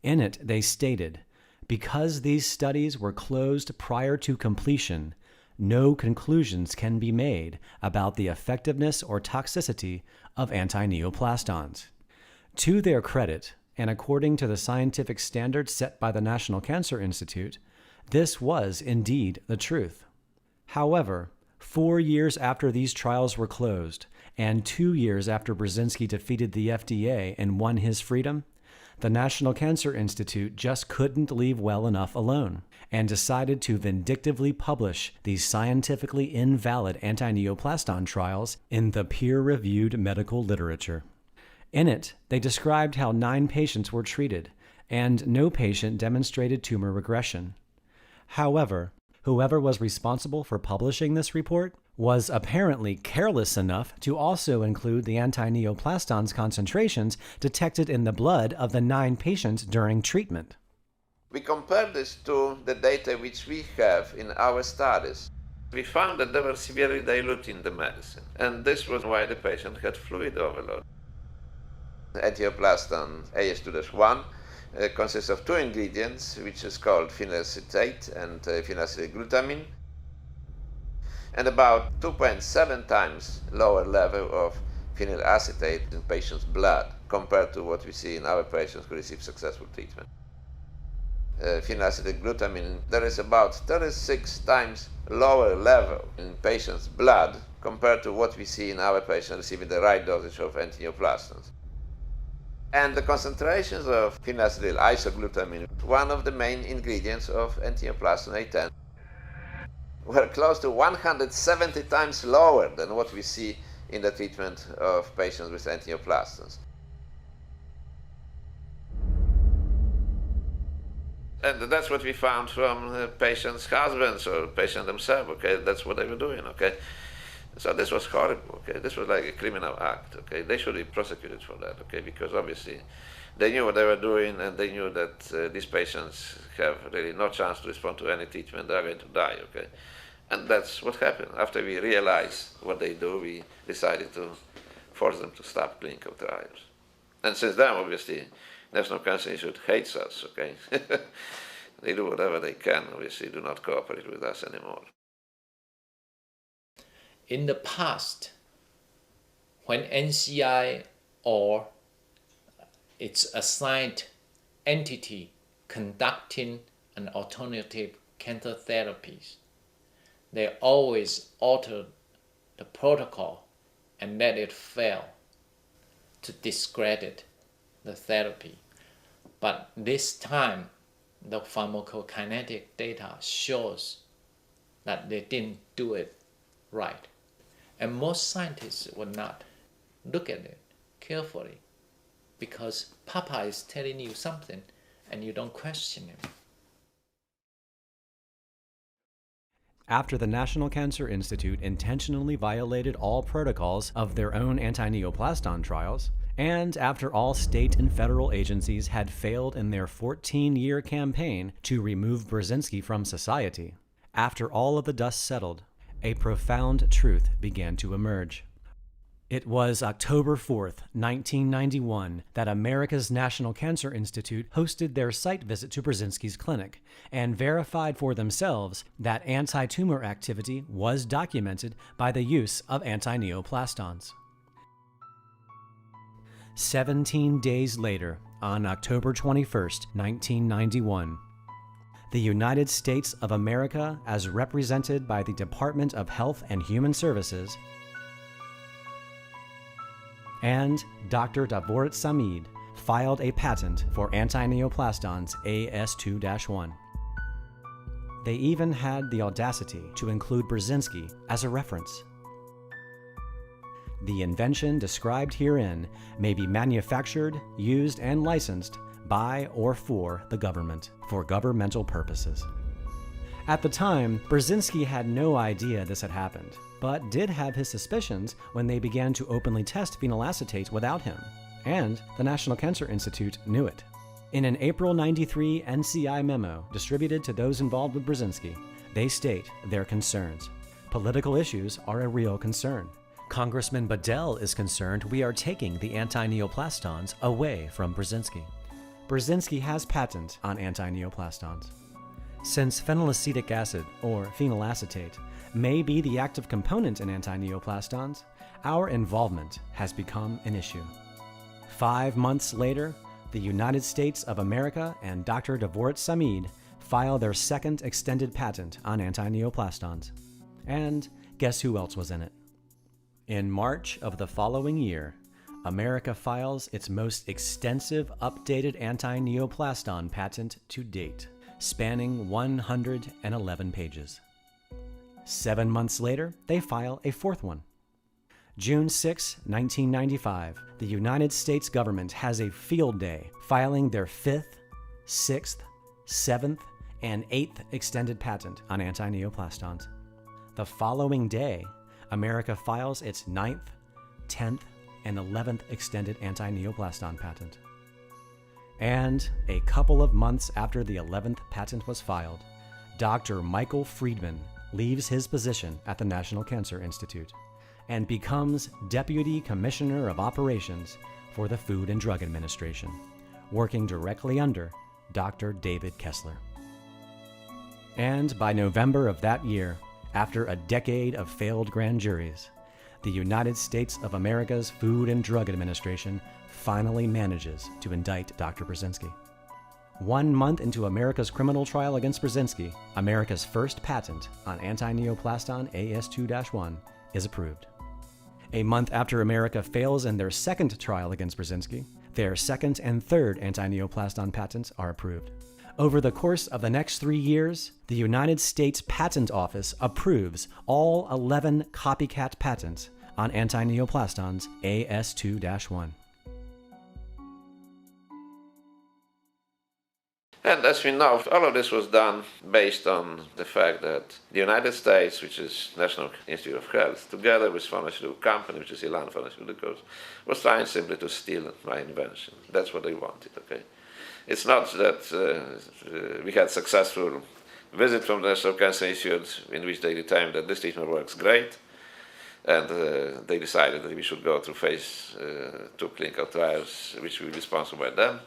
In it, they stated, because these studies were closed prior to completion, no conclusions can be made about the effectiveness or toxicity of anti-neoplastons. To their credit, and according to the scientific standards set by the National Cancer Institute, this was indeed the truth. However, 4 years after these trials were closed, and 2 years after Burzynski defeated the FDA and won his freedom, the National Cancer Institute just couldn't leave well enough alone, and decided to vindictively publish these scientifically invalid anti-neoplaston trials in the peer-reviewed medical literature. In it, they described how 9 patients were treated, and no patient demonstrated tumor regression. However, whoever was responsible for publishing this report was apparently careless enough to also include the anti-neoplastons concentrations detected in the blood of the 9 patients during treatment. We compared this to the data which we have in our studies. We found that they were severely diluting the medicine, and this was why the patient had fluid overload. Antioplaston AS2-1 consists of 2 ingredients, which is called phenylacetate and phenylacetylglutamine, and about 2.7 times lower level of phenylacetate in patients' blood compared to what we see in our patients who receive successful treatment. phenylacetylglutamine, there is about 36 times lower level in patients' blood compared to what we see in our patients receiving the right dosage of antineoplastons. And the concentrations of phenylacetyl isoglutamine, one of the main ingredients of antineoplaston A10, were close to 170 times lower than what we see in the treatment of patients with antineoplastons. And that's what we found from patients' husbands or patients themselves, okay? That's what they were doing, okay? So this was horrible, okay? This was like a criminal act, okay? They should be prosecuted for that, okay? Because obviously they knew what they were doing, and they knew that these patients have really no chance to respond to any treatment. They are going to die, okay? And that's what happened. After we realized what they do, we decided to force them to stop clinical trials. And since then, obviously, National Cancer Institute hates us, okay? They do whatever they can, obviously, do not cooperate with us anymore. In the past, when NCI or its assigned entity conducting an alternative cancer therapies, they always altered the protocol and let it fail to discredit the therapy. But this time, the pharmacokinetic data shows that they didn't do it right. And most scientists would not look at it carefully because Papa is telling you something and you don't question him. After the National Cancer Institute intentionally violated all protocols of their own anti-neoplaston trials, and after all state and federal agencies had failed in their 14-year campaign to remove Burzynski from society, after all of the dust settled, a profound truth began to emerge. It was October 4th, 1991, that America's National Cancer Institute hosted their site visit to Burzynski's clinic and verified for themselves that anti-tumor activity was documented by the use of anti-neoplastons. 17 days later, on October 21st, 1991, the United States of America, as represented by the Department of Health and Human Services, and Dr. Davorit Samid filed a patent for anti-neoplastons AS2-1. They even had the audacity to include Burzynski as a reference. The invention described herein may be manufactured, used, and licensed by or for the government for governmental purposes. At the time, Burzynski had no idea this had happened, but did have his suspicions when they began to openly test phenylacetate without him, and the National Cancer Institute knew it. In an April '93 NCI memo distributed to those involved with Burzynski, they state their concerns. Political issues are a real concern. Congressman Bedell is concerned we are taking the anti-neoplastons away from Burzynski. Burzynski has patent on anti-neoplastons. Since phenylacetic acid, or phenylacetate, may be the active component in anti-neoplastons, our involvement has become an issue. 5 months later, the United States of America and Dr. Davorit Samid file their second extended patent on anti-neoplastons. And guess who else was in it? In March of the following year, America files its most extensive updated anti-neoplaston patent to date, spanning 111 pages. 7 months later, they file a fourth one. June 6, 1995, the United States government has a field day filing their 5th, 6th, 7th, and 8th extended patent on anti-neoplastons. The following day, America files its 9th, 10th, and 11th extended anti-neoplaston patent. And a couple of months after the 11th patent was filed, Dr. Michael Friedman leaves his position at the National Cancer Institute and becomes Deputy Commissioner of Operations for the Food and Drug Administration, working directly under Dr. David Kessler. And by November of that year, after a decade of failed grand juries, the United States of America's Food and Drug Administration finally manages to indict Dr. Burzynski. 1 month into America's criminal trial against Burzynski, America's first patent on anti-neoplaston AS2-1 is approved. A month after America fails in their second trial against Burzynski, their second and third anti-neoplaston patents are approved. Over the course of the next 3 years, the United States Patent Office approves all 11 copycat patents on anti-neoplastons AS2-1. And as we know, all of this was done based on the fact that the United States, which is National Institute of Health, together with pharmaceutical company, which is Elan Pharmaceuticals, was trying simply to steal my invention. That's what they wanted, okay? It's not that we had successful visit from the National Cancer Institute in which they determined that this treatment works great, and they decided that we should go through phase 2 clinical trials, which will be sponsored by them.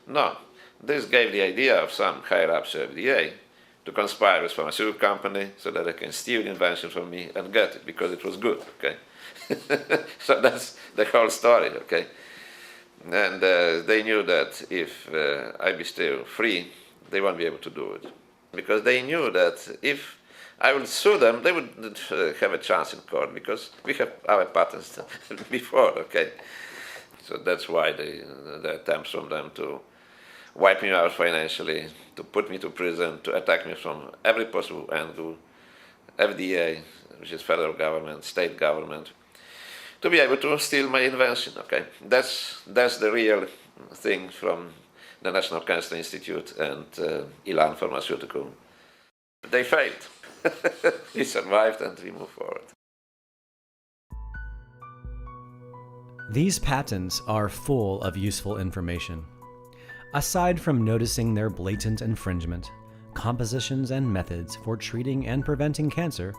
No. This gave the idea of some higher-ups at FDA to conspire with pharmaceutical company so that they can steal the invention from me and get it because it was good, okay? So that's the whole story, okay? And they knew that if I be still free, they won't be able to do it. Because they knew that if I would sue them, they would have a chance in court because we have our patents before, okay? So that's why the attempts from them to wipe me out financially, to put me to prison, to attack me from every possible angle, FDA, which is federal government, state government, to be able to steal my invention, okay? That's the real thing from the National Cancer Institute and Elan Pharmaceutical. They failed. We survived and we moved forward. These patents are full of useful information. Aside from noticing their blatant infringement, compositions and methods for treating and preventing cancer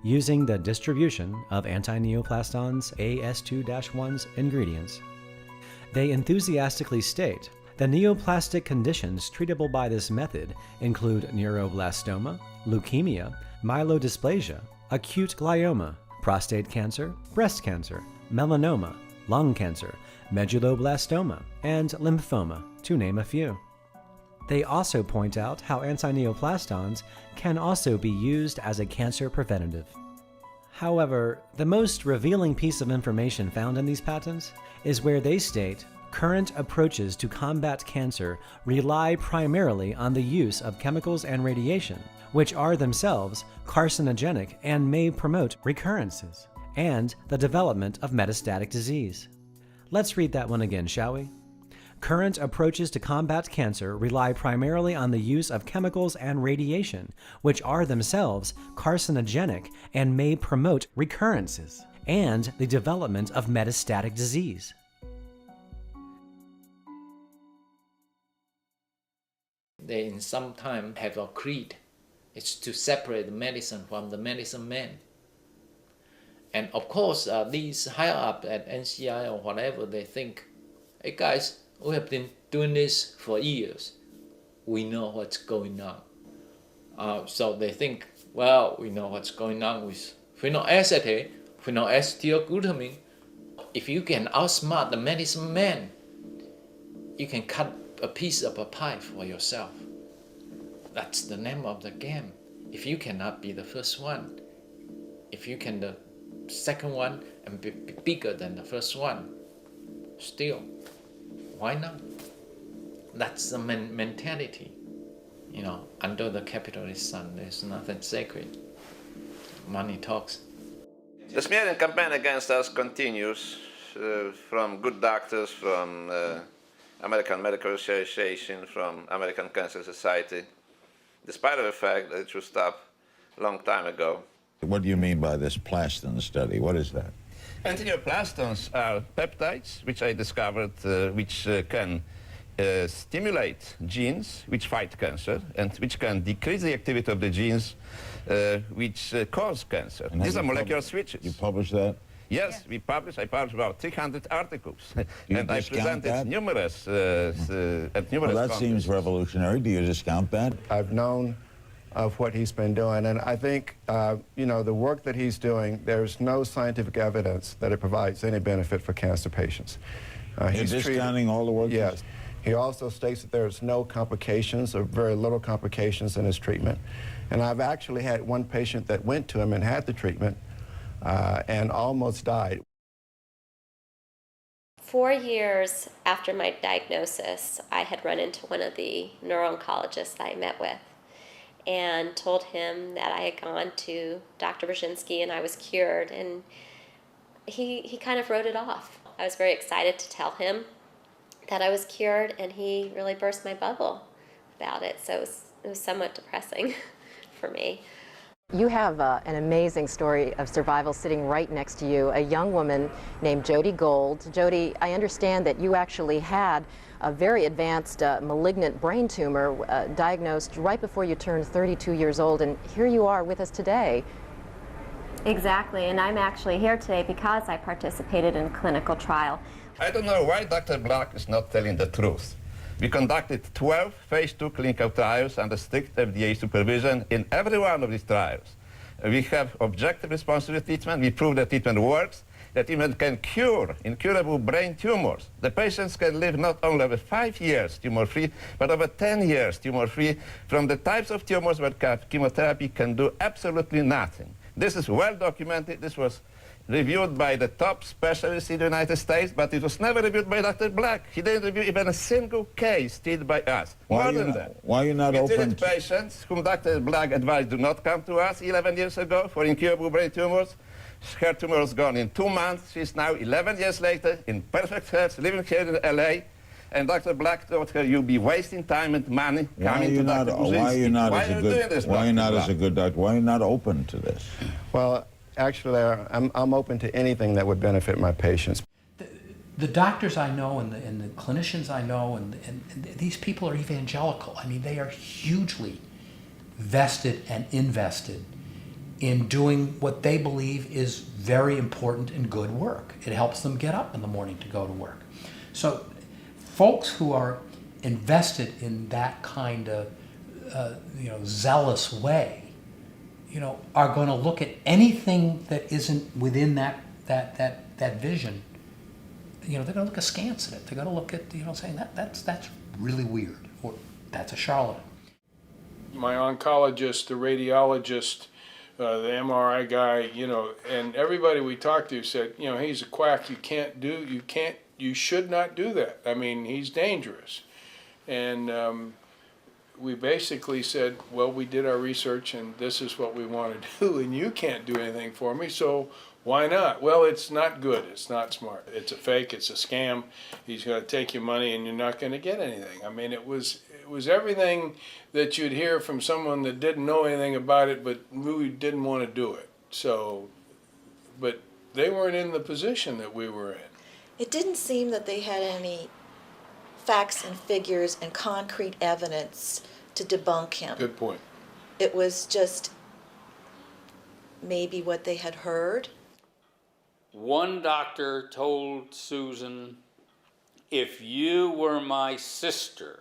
using the distribution of anti-neoplastons AS2-1's ingredients, they enthusiastically state the neoplastic conditions treatable by this method include neuroblastoma, leukemia, myelodysplasia, acute glioma, prostate cancer, breast cancer, melanoma, lung cancer, medulloblastoma, and lymphoma, to name a few. They also point out how anti-neoplastons can also be used as a cancer preventative. However, the most revealing piece of information found in these patents is where they state current approaches to combat cancer rely primarily on the use of chemicals and radiation, which are themselves carcinogenic and may promote recurrences, and the development of metastatic disease. Let's read that one again, shall we? Current approaches to combat cancer rely primarily on the use of chemicals and radiation, which are themselves carcinogenic and may promote recurrences, and the development of metastatic disease. They in some time have a creed. It's to separate the medicine from the medicine man. And of course, these higher up at NCI or whatever, they think, hey guys, we have been doing this for years. We know what's going on. So they think, well, we know what's going on with phenylacetate, phenylacetylglutamine. If you can outsmart the medicine man, you can cut a piece of a pie for yourself. That's the name of the game. If you cannot be the first one, if you can the second one and be bigger than the first one, still, why not? That's the mentality. You know, under the capitalist sun, there's nothing sacred. Money talks. The smearing campaign against us continues from good doctors, from American Medical Association, from American Cancer Society, despite of the fact that it should stop a long time ago. What do you mean by this plastin study? What is that? Antineoplastons are peptides, which I discovered, which can stimulate genes which fight cancer and which can decrease the activity of the genes which cause cancer. And these are molecular switches. You published that? Yes, I published about 300 articles. And I presented that? numerous Well, that seems revolutionary. Do you discount that? I've known of what he's been doing, and I think, you know, the work that he's doing, there's no scientific evidence that it provides any benefit for cancer patients. You're discounting all the work? Yes. He also states that there's no complications or very little complications in his treatment. And I've actually had one patient that went to him and had the treatment and almost died. 4 years after my diagnosis, I had run into one of the neuro-oncologists that I met with and told him that I had gone to Dr. Burzynski and I was cured, and he kind of wrote it off. I was very excited to tell him that I was cured, and he really burst my bubble about it, so it was somewhat depressing for me. You have an amazing story of survival sitting right next to you, a young woman named Jody Gold. Jody, I understand that you actually had a very advanced malignant brain tumor diagnosed right before you turned 32 years old, and here you are with us today. Exactly, and I'm actually here today because I participated in a clinical trial. I don't know why Dr. Black is not telling the truth. We conducted 12 phase 2 clinical trials under strict FDA supervision in every one of these trials. We have objective response to the treatment. We prove that treatment works, that treatment can cure incurable brain tumors. The patients can live not only over 5 years tumor-free, but over 10 years tumor-free from the types of tumors where chemotherapy can do absolutely nothing. This is well documented. This was reviewed by the top specialists in the United States, but it was never reviewed by Dr. Black. He didn't review even a single case treated by us. More than that. Why are you not open treated patients whom Dr. Black advised do not come to us 11 years ago for incurable brain tumors. Her tumor was gone in 2 months. She's now 11 years later in perfect health, living here in LA. And Dr. Black told her, you'll be wasting time and money coming to Dr. Burzynski. Why are you not as a good doctor? Why are you not open to this? Well, actually, I'm open to anything that would benefit my patients. The doctors I know and the clinicians I know and these people are evangelical. I mean, they are hugely vested and invested in doing what they believe is very important and good work. It helps them get up in the morning to go to work. So folks who are invested in that kind of zealous way, are going to look at anything that isn't within that vision. They're going to look askance at it. They're going to look at saying that's really weird, or that's a charlatan. My oncologist, the radiologist, the MRI guy, and everybody we talked to said, he's a quack. You should not do that. I mean, he's dangerous, and. We basically said, well, we did our research and this is what we want to do and you can't do anything for me, so why not? Well, it's not good. It's not smart. It's a fake. It's a scam. He's going to take your money and you're not going to get anything. I mean, it was everything that you'd hear from someone that didn't know anything about it but really didn't want to do it. So, but they weren't in the position that we were in. It didn't seem that they had any facts and figures and concrete evidence to debunk him. Good point. It was just maybe what they had heard. One doctor told Susan, if you were my sister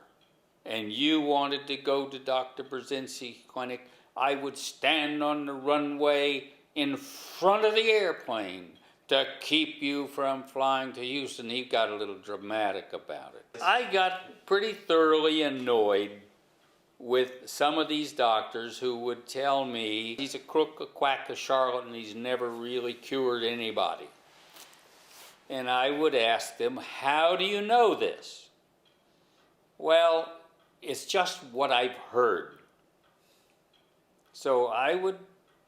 and you wanted to go to Dr. Burzynski's clinic, I would stand on the runway in front of the airplane to keep you from flying to Houston. He got a little dramatic about it. I got pretty thoroughly annoyed with some of these doctors who would tell me he's a crook, a quack, a charlatan, he's never really cured anybody. And I would ask them, how do you know this? Well, it's just what I've heard. So I would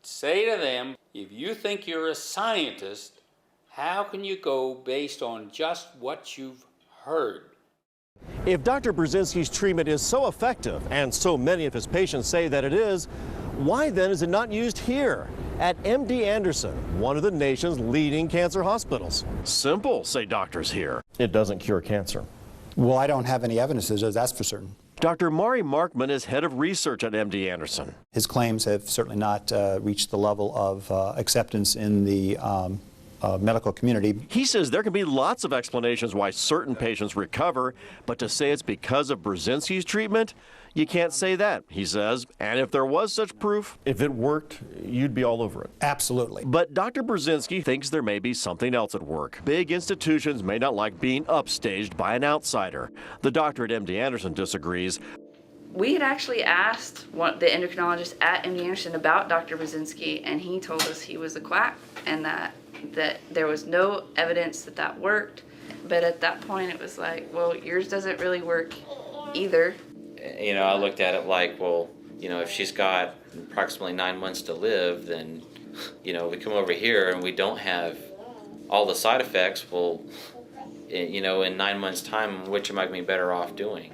say to them, if you think you're a scientist, how can you go based on just what you've heard? If Dr. Burzynski's treatment is so effective, and so many of his patients say that it is, why then is it not used here at MD Anderson, one of the nation's leading cancer hospitals? Simple, say doctors here. It doesn't cure cancer. Well, I don't have any evidence, that's for certain. Dr. Mari Markman is head of research at MD Anderson. His claims have certainly not reached the level of acceptance in the medical community. He says there can be lots of explanations why certain patients recover, but to say it's because of Burzynski's treatment, you can't say that, he says. And if there was such proof, if it worked, you'd be all over it. Absolutely. But Dr. Burzynski thinks there may be something else at work. Big institutions may not like being upstaged by an outsider. The doctor at MD Anderson disagrees. We had actually asked the endocrinologist at MD Anderson about Dr. Burzynski, and he told us he was a quack and that there was no evidence that worked. But at that point, it was like, well, yours doesn't really work either. You know, I looked at it like, well, you know, if she's got approximately 9 months to live, then, you know, we come over here and we don't have all the side effects. Well, you know, in 9 months' time, which am I going to be better off doing?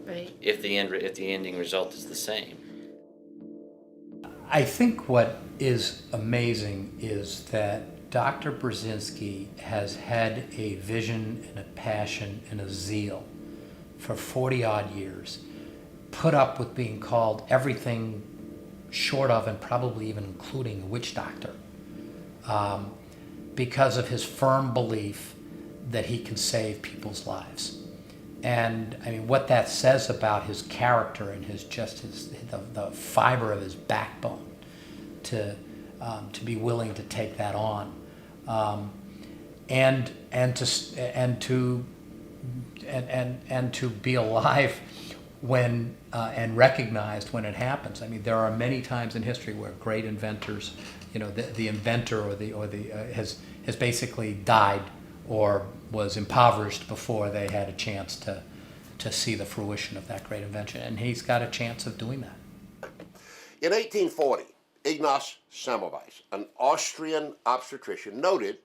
Right. If the ending result is the same. I think what is amazing is that Dr. Burzynski has had a vision and a passion and a zeal for 40-odd years, put up with being called everything short of and probably even including a witch doctor, because of his firm belief that he can save people's lives. And I mean, what that says about his character and the fiber of his backbone to be willing to take that on, and to be alive when and recognized when it happens. I mean, there are many times in history where great inventors, you know, the inventor has basically died or was impoverished before they had a chance to see the fruition of that great invention, and he's got a chance of doing that. In 1840, Ignaz Semmelweis, an Austrian obstetrician, noted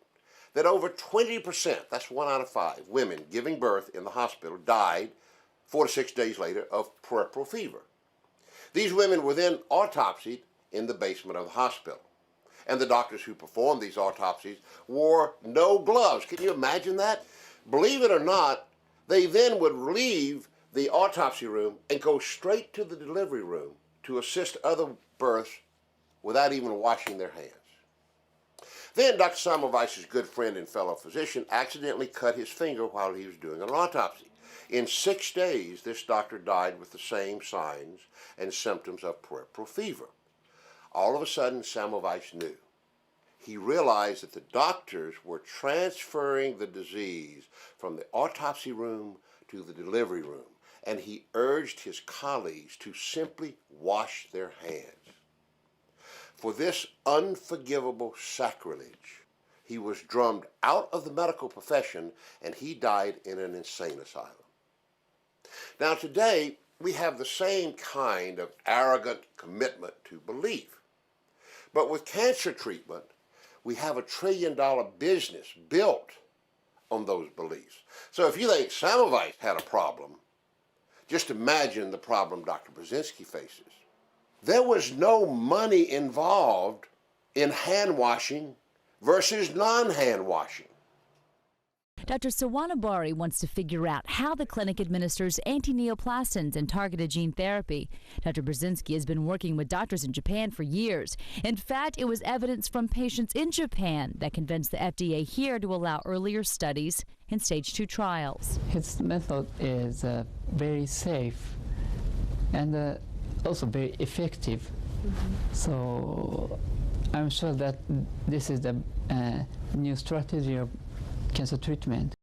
that over 20%, that's 1 out of 5, women giving birth in the hospital died 4 to 6 days later of puerperal fever. These women were then autopsied in the basement of the hospital. And the doctors who performed these autopsies wore no gloves. Can you imagine that? Believe it or not, they then would leave the autopsy room and go straight to the delivery room to assist other births without even washing their hands. Then Dr. Semmelweis's good friend and fellow physician accidentally cut his finger while he was doing an autopsy. In 6 days, this doctor died with the same signs and symptoms of puerperal fever. All of a sudden, Semmelweis knew. He realized that the doctors were transferring the disease from the autopsy room to the delivery room, and he urged his colleagues to simply wash their hands. For this unforgivable sacrilege, he was drummed out of the medical profession, and he died in an insane asylum. Now today, we have the same kind of arrogant commitment to belief. But with cancer treatment, we have $1 trillion business built on those beliefs. So if you think Semmelweis had a problem, just imagine the problem Dr. Burzynski faces. There was no money involved in hand washing versus non-hand washing. Dr. Sawanabari wants to figure out how the clinic administers anti-neoplastons and targeted gene therapy. Dr. Burzynski has been working with doctors in Japan for years. In fact, it was evidence from patients in Japan that convinced the FDA here to allow earlier studies in stage 2 trials. His method is very safe and also very effective. So I'm sure that this is the new strategy of cancer treatment.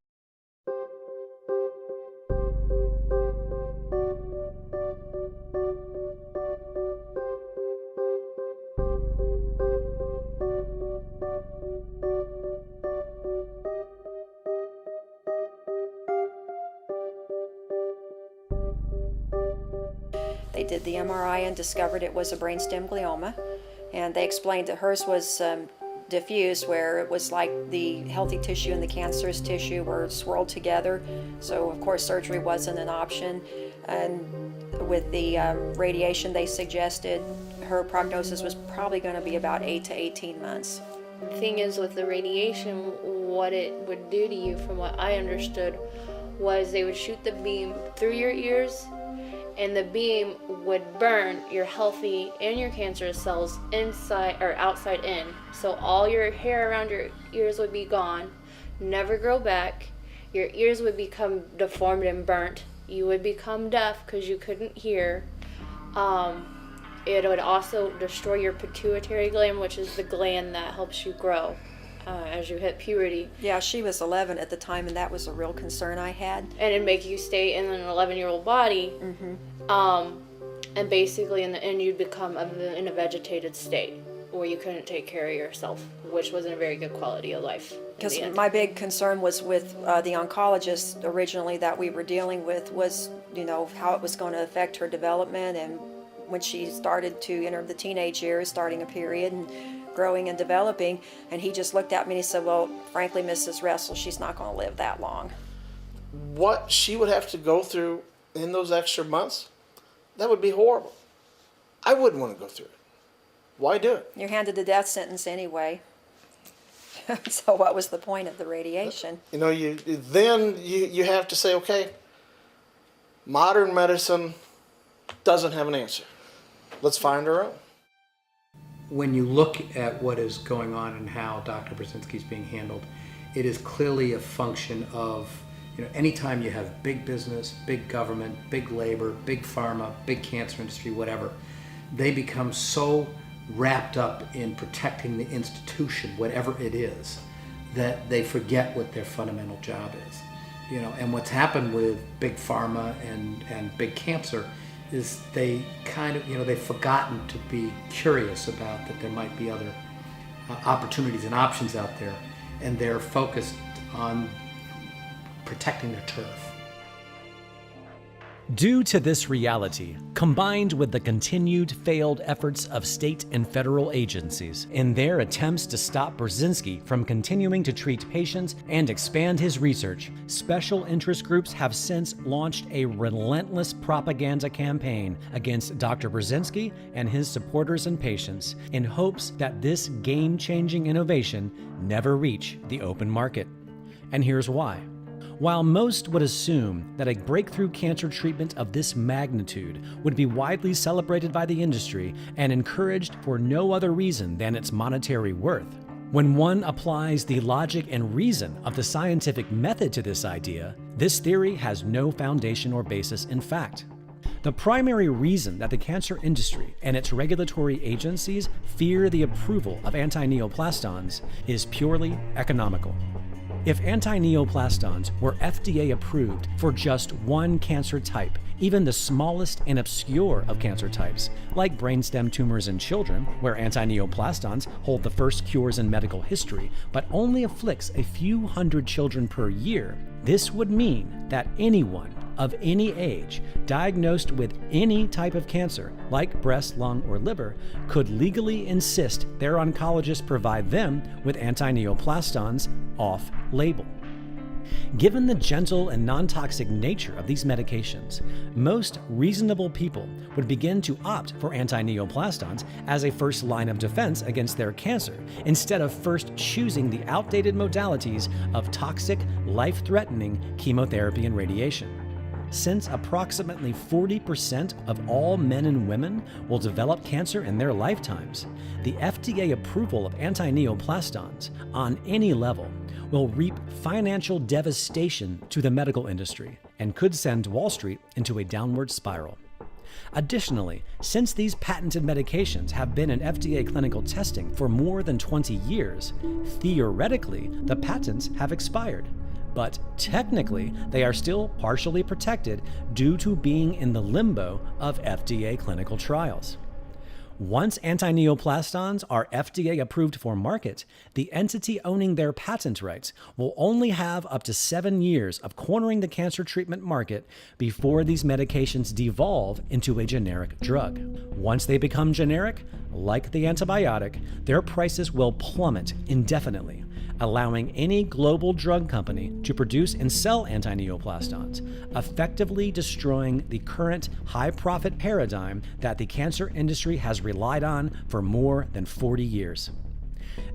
They did the MRI and discovered it was a brainstem glioma, and they explained that hers was diffuse, where it was like the healthy tissue and the cancerous tissue were swirled together. So of course surgery wasn't an option, and with the radiation they suggested, her prognosis was probably going to be about 8 to 18 months. The thing is, with the radiation, what it would do to you, from what I understood, was they would shoot the beam through your ears and the beam would burn your healthy and your cancerous cells inside or outside in. So all your hair around your ears would be gone, never grow back. Your ears would become deformed and burnt. You would become deaf because you couldn't hear. It would also destroy your pituitary gland, which is the gland that helps you grow as you hit puberty. Yeah, she was 11 at the time, and that was a real concern I had. And it'd make you stay in an 11-year-old body. And basically, in the end, you'd become in a vegetated state where you couldn't take care of yourself, which wasn't a very good quality of life. Because my big concern was with the oncologist originally that we were dealing with was, you know, how it was going to affect her development, and when she started to enter the teenage years, starting a period and growing and developing, and he just looked at me and he said, well, frankly, Mrs. Russell, she's not going to live that long. What she would have to go through in those extra months, that would be horrible. I wouldn't want to go through it. Why do it? You're handed the death sentence anyway. So what was the point of the radiation? You know, you have to say, okay, modern medicine doesn't have an answer. Let's find our own. When you look at what is going on and how Dr. Burzynski is being handled, it is clearly a function of, you know, anytime you have big business, big government, big labor, big pharma, big cancer industry, whatever, they become so wrapped up in protecting the institution, whatever it is, that they forget what their fundamental job is. You know, and what's happened with big pharma and big cancer is they kind of, you know, they've forgotten to be curious about that there might be other opportunities and options out there, and they're focused on protecting their turf. Due to this reality, combined with the continued failed efforts of state and federal agencies in their attempts to stop Burzynski from continuing to treat patients and expand his research, special interest groups have since launched a relentless propaganda campaign against Dr. Burzynski and his supporters and patients in hopes that this game-changing innovation never reach the open market. And here's why. While most would assume that a breakthrough cancer treatment of this magnitude would be widely celebrated by the industry and encouraged for no other reason than its monetary worth, when one applies the logic and reason of the scientific method to this idea, this theory has no foundation or basis in fact. The primary reason that the cancer industry and its regulatory agencies fear the approval of anti-neoplastons is purely economical. If anti-neoplastons were FDA approved for just one cancer type, even the smallest and obscure of cancer types, like brainstem tumors in children, where anti-neoplastons hold the first cures in medical history, but only afflicts a few hundred children per year, this would mean that anyone of any age diagnosed with any type of cancer, like breast, lung, or liver, could legally insist their oncologist provide them with anti-neoplastons off-label. Given the gentle and non-toxic nature of these medications, most reasonable people would begin to opt for anti-neoplastons as a first line of defense against their cancer, instead of first choosing the outdated modalities of toxic, life-threatening chemotherapy and radiation. Since approximately 40% of all men and women will develop cancer in their lifetimes, the FDA approval of anti-neoplastons on any level will reap financial devastation to the medical industry and could send Wall Street into a downward spiral. Additionally, since these patented medications have been in FDA clinical testing for more than 20 years, theoretically, the patents have expired. But technically, they are still partially protected due to being in the limbo of FDA clinical trials. Once anti-neoplastons are FDA approved for market, the entity owning their patent rights will only have up to 7 years of cornering the cancer treatment market before these medications devolve into a generic drug. Once they become generic, like the antibiotic, their prices will plummet indefinitely, allowing any global drug company to produce and sell anti-neoplastons, effectively destroying the current high-profit paradigm that the cancer industry has relied on for more than 40 years.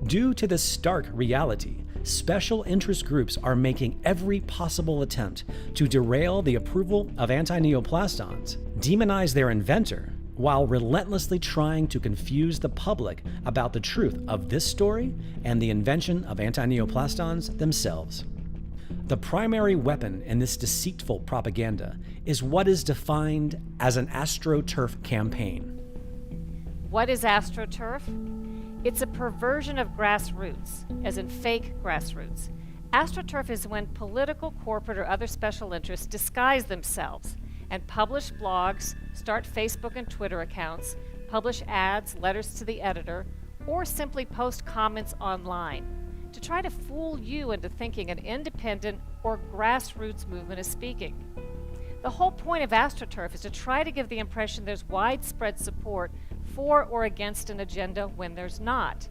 Due to this stark reality, special interest groups are making every possible attempt to derail the approval of anti-neoplastons, demonize their inventor, while relentlessly trying to confuse the public about the truth of this story and the invention of anti-neoplastons themselves. The primary weapon in this deceitful propaganda is what is defined as an astroturf campaign. What is astroturf? It's a perversion of grassroots, as in fake grassroots. AstroTurf is when political, corporate, or other special interests disguise themselves and publish blogs, start Facebook and Twitter accounts, publish ads, letters to the editor, or simply post comments online to try to fool you into thinking an independent or grassroots movement is speaking. The whole point of AstroTurf is to try to give the impression there's widespread support for or against an agenda when there's not.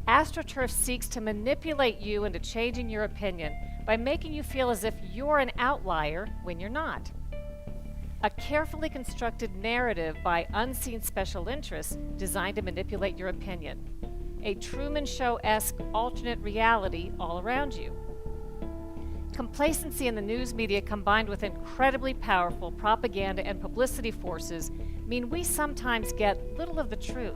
AstroTurf seeks to manipulate you into changing your opinion by making you feel as if you're an outlier when you're not. A carefully constructed narrative by unseen special interests designed to manipulate your opinion. A Truman Show-esque alternate reality all around you. Complacency in the news media combined with incredibly powerful propaganda and publicity forces mean we sometimes get little of the truth.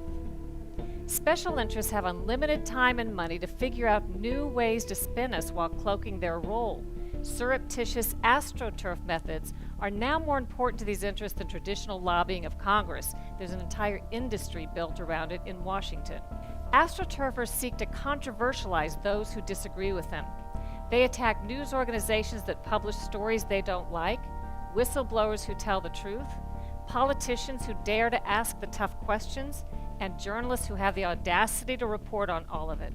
Special interests have unlimited time and money to figure out new ways to spin us while cloaking their role. Surreptitious AstroTurf methods are now more important to these interests than traditional lobbying of Congress. There's an entire industry built around it in Washington. AstroTurfers seek to controversialize those who disagree with them. They attack news organizations that publish stories they don't like, whistleblowers who tell the truth, politicians who dare to ask the tough questions, and journalists who have the audacity to report on all of it.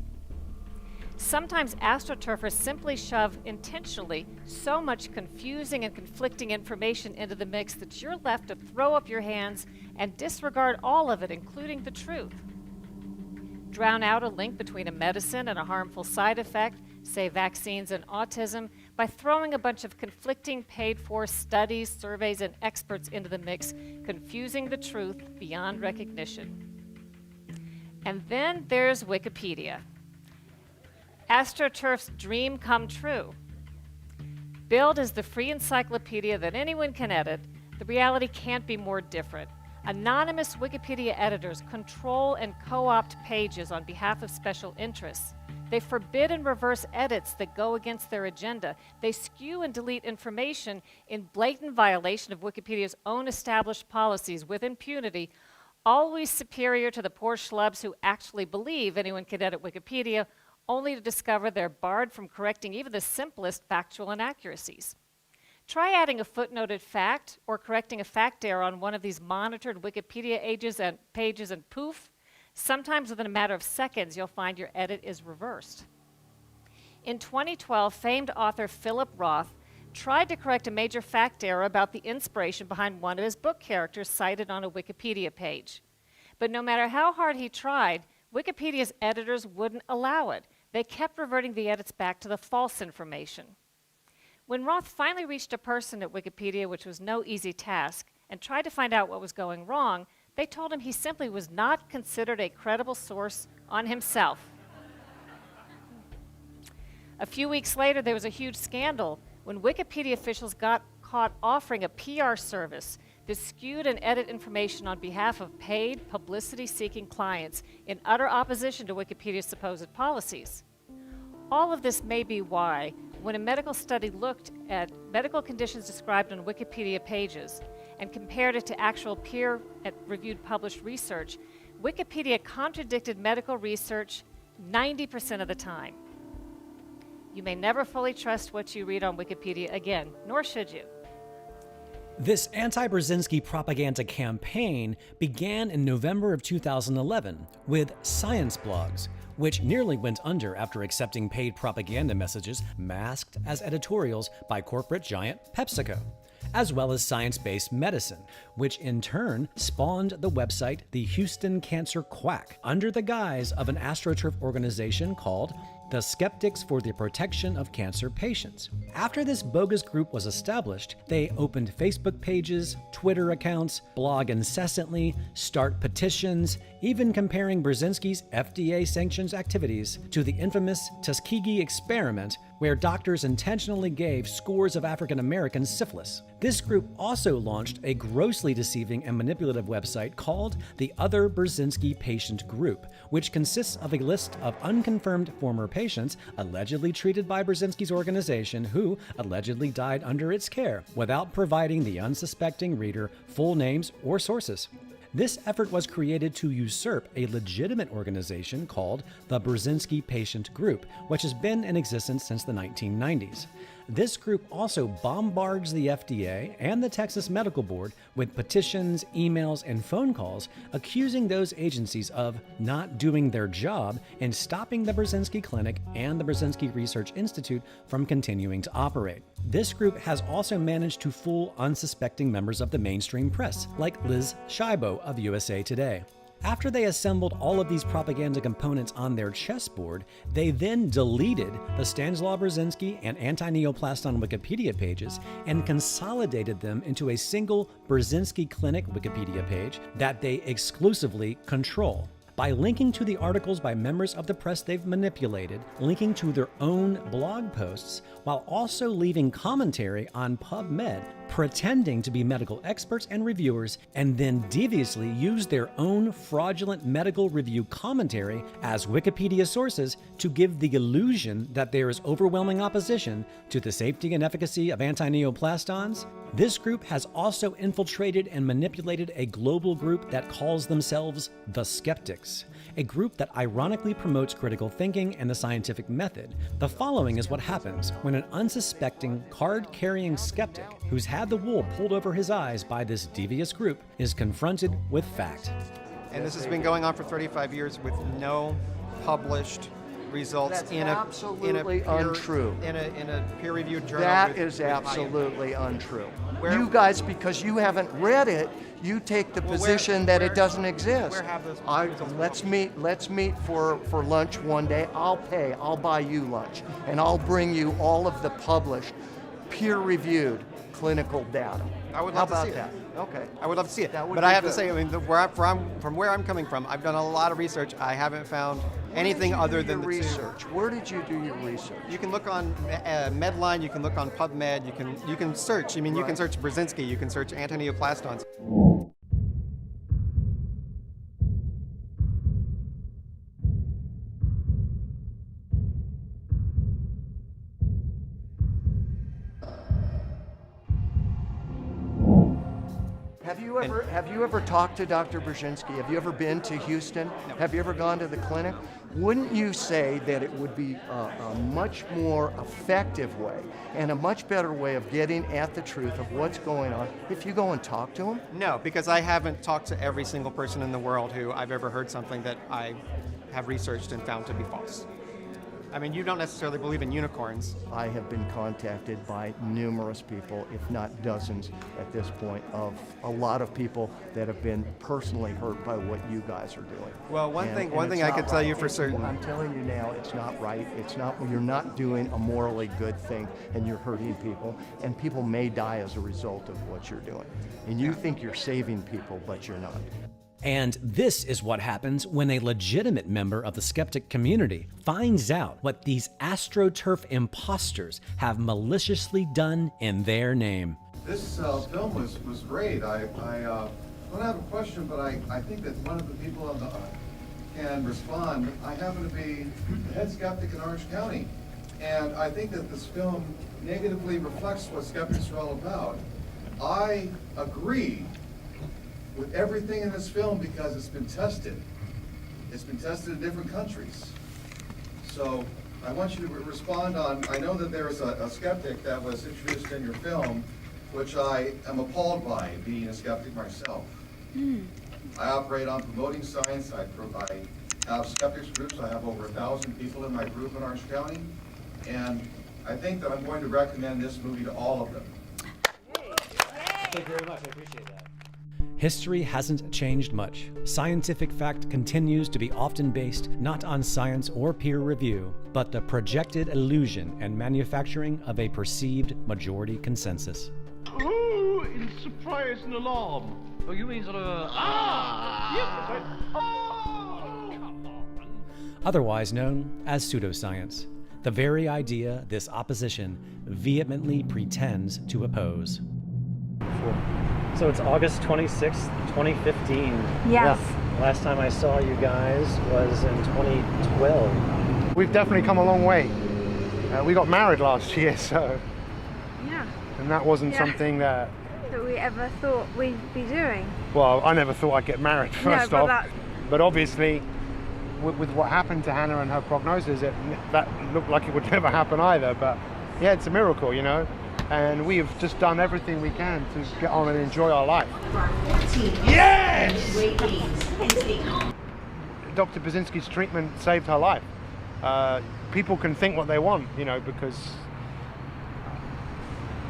Sometimes AstroTurfers simply shove intentionally so much confusing and conflicting information into the mix that you're left to throw up your hands and disregard all of it, including the truth. Drown out a link between a medicine and a harmful side effect, say vaccines and autism, by throwing a bunch of conflicting paid-for studies, surveys, and experts into the mix, confusing the truth beyond recognition. And then there's Wikipedia. AstroTurf's dream come true. Billed as the free encyclopedia that anyone can edit, the reality can't be more different. Anonymous Wikipedia editors control and co-opt pages on behalf of special interests. They forbid and reverse edits that go against their agenda. They skew and delete information in blatant violation of Wikipedia's own established policies with impunity, always superior to the poor schlubs who actually believe anyone can edit Wikipedia, only to discover they're barred from correcting even the simplest factual inaccuracies. Try adding a footnoted fact or correcting a fact error on one of these monitored Wikipedia pages and poof, sometimes within a matter of seconds you'll find your edit is reversed. In 2012, famed author Philip Roth tried to correct a major fact error about the inspiration behind one of his book characters cited on a Wikipedia page. But no matter how hard he tried, Wikipedia's editors wouldn't allow it. They kept reverting the edits back to the false information. When Roth finally reached a person at Wikipedia, which was no easy task, and tried to find out what was going wrong, they told him he simply was not considered a credible source on himself. A few weeks later, there was a huge scandal when Wikipedia officials got caught offering a PR service that skewed and edited information on behalf of paid, publicity-seeking clients in utter opposition to Wikipedia's supposed policies. All of this may be why, when a medical study looked at medical conditions described on Wikipedia pages and compared it to actual peer-reviewed published research, Wikipedia contradicted medical research 90% of the time. You may never fully trust what you read on Wikipedia again, nor should you. This anti-Burzynski propaganda campaign began in November of 2011 with science blogs, which nearly went under after accepting paid propaganda messages masked as editorials by corporate giant PepsiCo, as well as science-based medicine, which in turn spawned the website The Houston Cancer Quack under the guise of an AstroTurf organization called the Skeptics for the Protection of Cancer Patients. After this bogus group was established, they opened Facebook pages, Twitter accounts, blog incessantly, start petitions, even comparing Burzynski's FDA-sanctioned activities to the infamous Tuskegee experiment, where doctors intentionally gave scores of African Americans syphilis. This group also launched a grossly deceiving and manipulative website called the Other Burzynski Patient Group, which consists of a list of unconfirmed former patients allegedly treated by Burzynski's organization who allegedly died under its care, without providing the unsuspecting reader full names or sources. This effort was created to usurp a legitimate organization called the Burzynski Patient Group, which has been in existence since the 1990s. This group also bombards the FDA and the Texas Medical Board with petitions, emails, and phone calls accusing those agencies of not doing their job and stopping the Burzynski Clinic and the Burzynski Research Institute from continuing to operate. This group has also managed to fool unsuspecting members of the mainstream press, like Liz Scheibo of USA Today. After they assembled all of these propaganda components on their chessboard, they then deleted the Stanislaw Burzynski and Anti-Neoplaston Wikipedia pages and consolidated them into a single Burzynski Clinic Wikipedia page that they exclusively control. By linking to the articles by members of the press they've manipulated, linking to their own blog posts, while also leaving commentary on PubMed, pretending to be medical experts and reviewers, and then deviously use their own fraudulent medical review commentary as Wikipedia sources to give the illusion that there is overwhelming opposition to the safety and efficacy of anti-neoplastons. This group has also infiltrated and manipulated a global group that calls themselves the Skeptics, a group that ironically promotes critical thinking and the scientific method. The following is what happens when an unsuspecting, card-carrying skeptic who's had the wool pulled over his eyes by this devious group is confronted with fact. And this has been going on for 35 years with no published results in a peer-reviewed journal. That is absolutely untrue. You guys, because you haven't read it, you take the position that it doesn't exist. Let's meet for lunch one day. I'll buy you lunch, and I'll bring you all of the published, peer-reviewed clinical data. I would love to see that. Okay, I would love to see it. But I have to say, I mean, from where I'm coming from, I've done a lot of research. I haven't found anything other than the research. Where did you do your research? You can look on Medline. You can look on PubMed. You can search. I mean, you can search Burzynski. You can search anti-neoplastons. Have you ever talked to Dr. Burzynski? Have you ever been to Houston? No. Have you ever gone to the clinic? Wouldn't you say that it would be a much more effective way and a much better way of getting at the truth of what's going on if you go and talk to him? No, because I haven't talked to every single person in the world who I've ever heard something that I have researched and found to be false. I mean, you don't necessarily believe in unicorns. I have been contacted by numerous people, if not dozens at this point, of a lot of people that have been personally hurt by what you guys are doing. Well, one thing I could tell you for certain. I'm telling you now, it's not right. It's not. You're not doing a morally good thing, and you're hurting people, and people may die as a result of what you're doing. And you think you're saving people, but you're not. And this is what happens when a legitimate member of the skeptic community finds out what these AstroTurf imposters have maliciously done in their name. This film was great. I don't have a question, but I think that one of the people on the can respond. I happen to be the head skeptic in Orange County, and I think that this film negatively reflects what skeptics are all about. I agree with everything in this film because it's been tested. It's been tested in different countries. So I want you to respond on, I know that there is a skeptic that was introduced in your film, which I am appalled by, being a skeptic myself. I operate on promoting science. I have skeptics groups. I have over 1,000 people in my group in Orange County. And I think that I'm going to recommend this movie to all of them. Thank you very much. I appreciate that. History hasn't changed much. Scientific fact continues to be often based not on science or peer review, but the projected illusion and manufacturing of a perceived majority consensus. Oh, in surprise and alarm. Oh, you mean sort of yes, that's right. otherwise known as pseudoscience, the very idea this opposition vehemently pretends to oppose. So it's August 26th, 2015. Yes. Yeah. Last time I saw you guys was in 2012. We've definitely come a long way. We got married last year, so... Yeah. And that wasn't something that we ever thought we'd be doing. Well, I never thought I'd get married, first off. But obviously, with what happened to Hannah and her prognosis, that looked like it would never happen either. But yeah, it's a miracle, you know. And we have just done everything we can to get on and enjoy our life. Yes! Dr. Burzynski's treatment saved her life. People can think what they want, you know, because,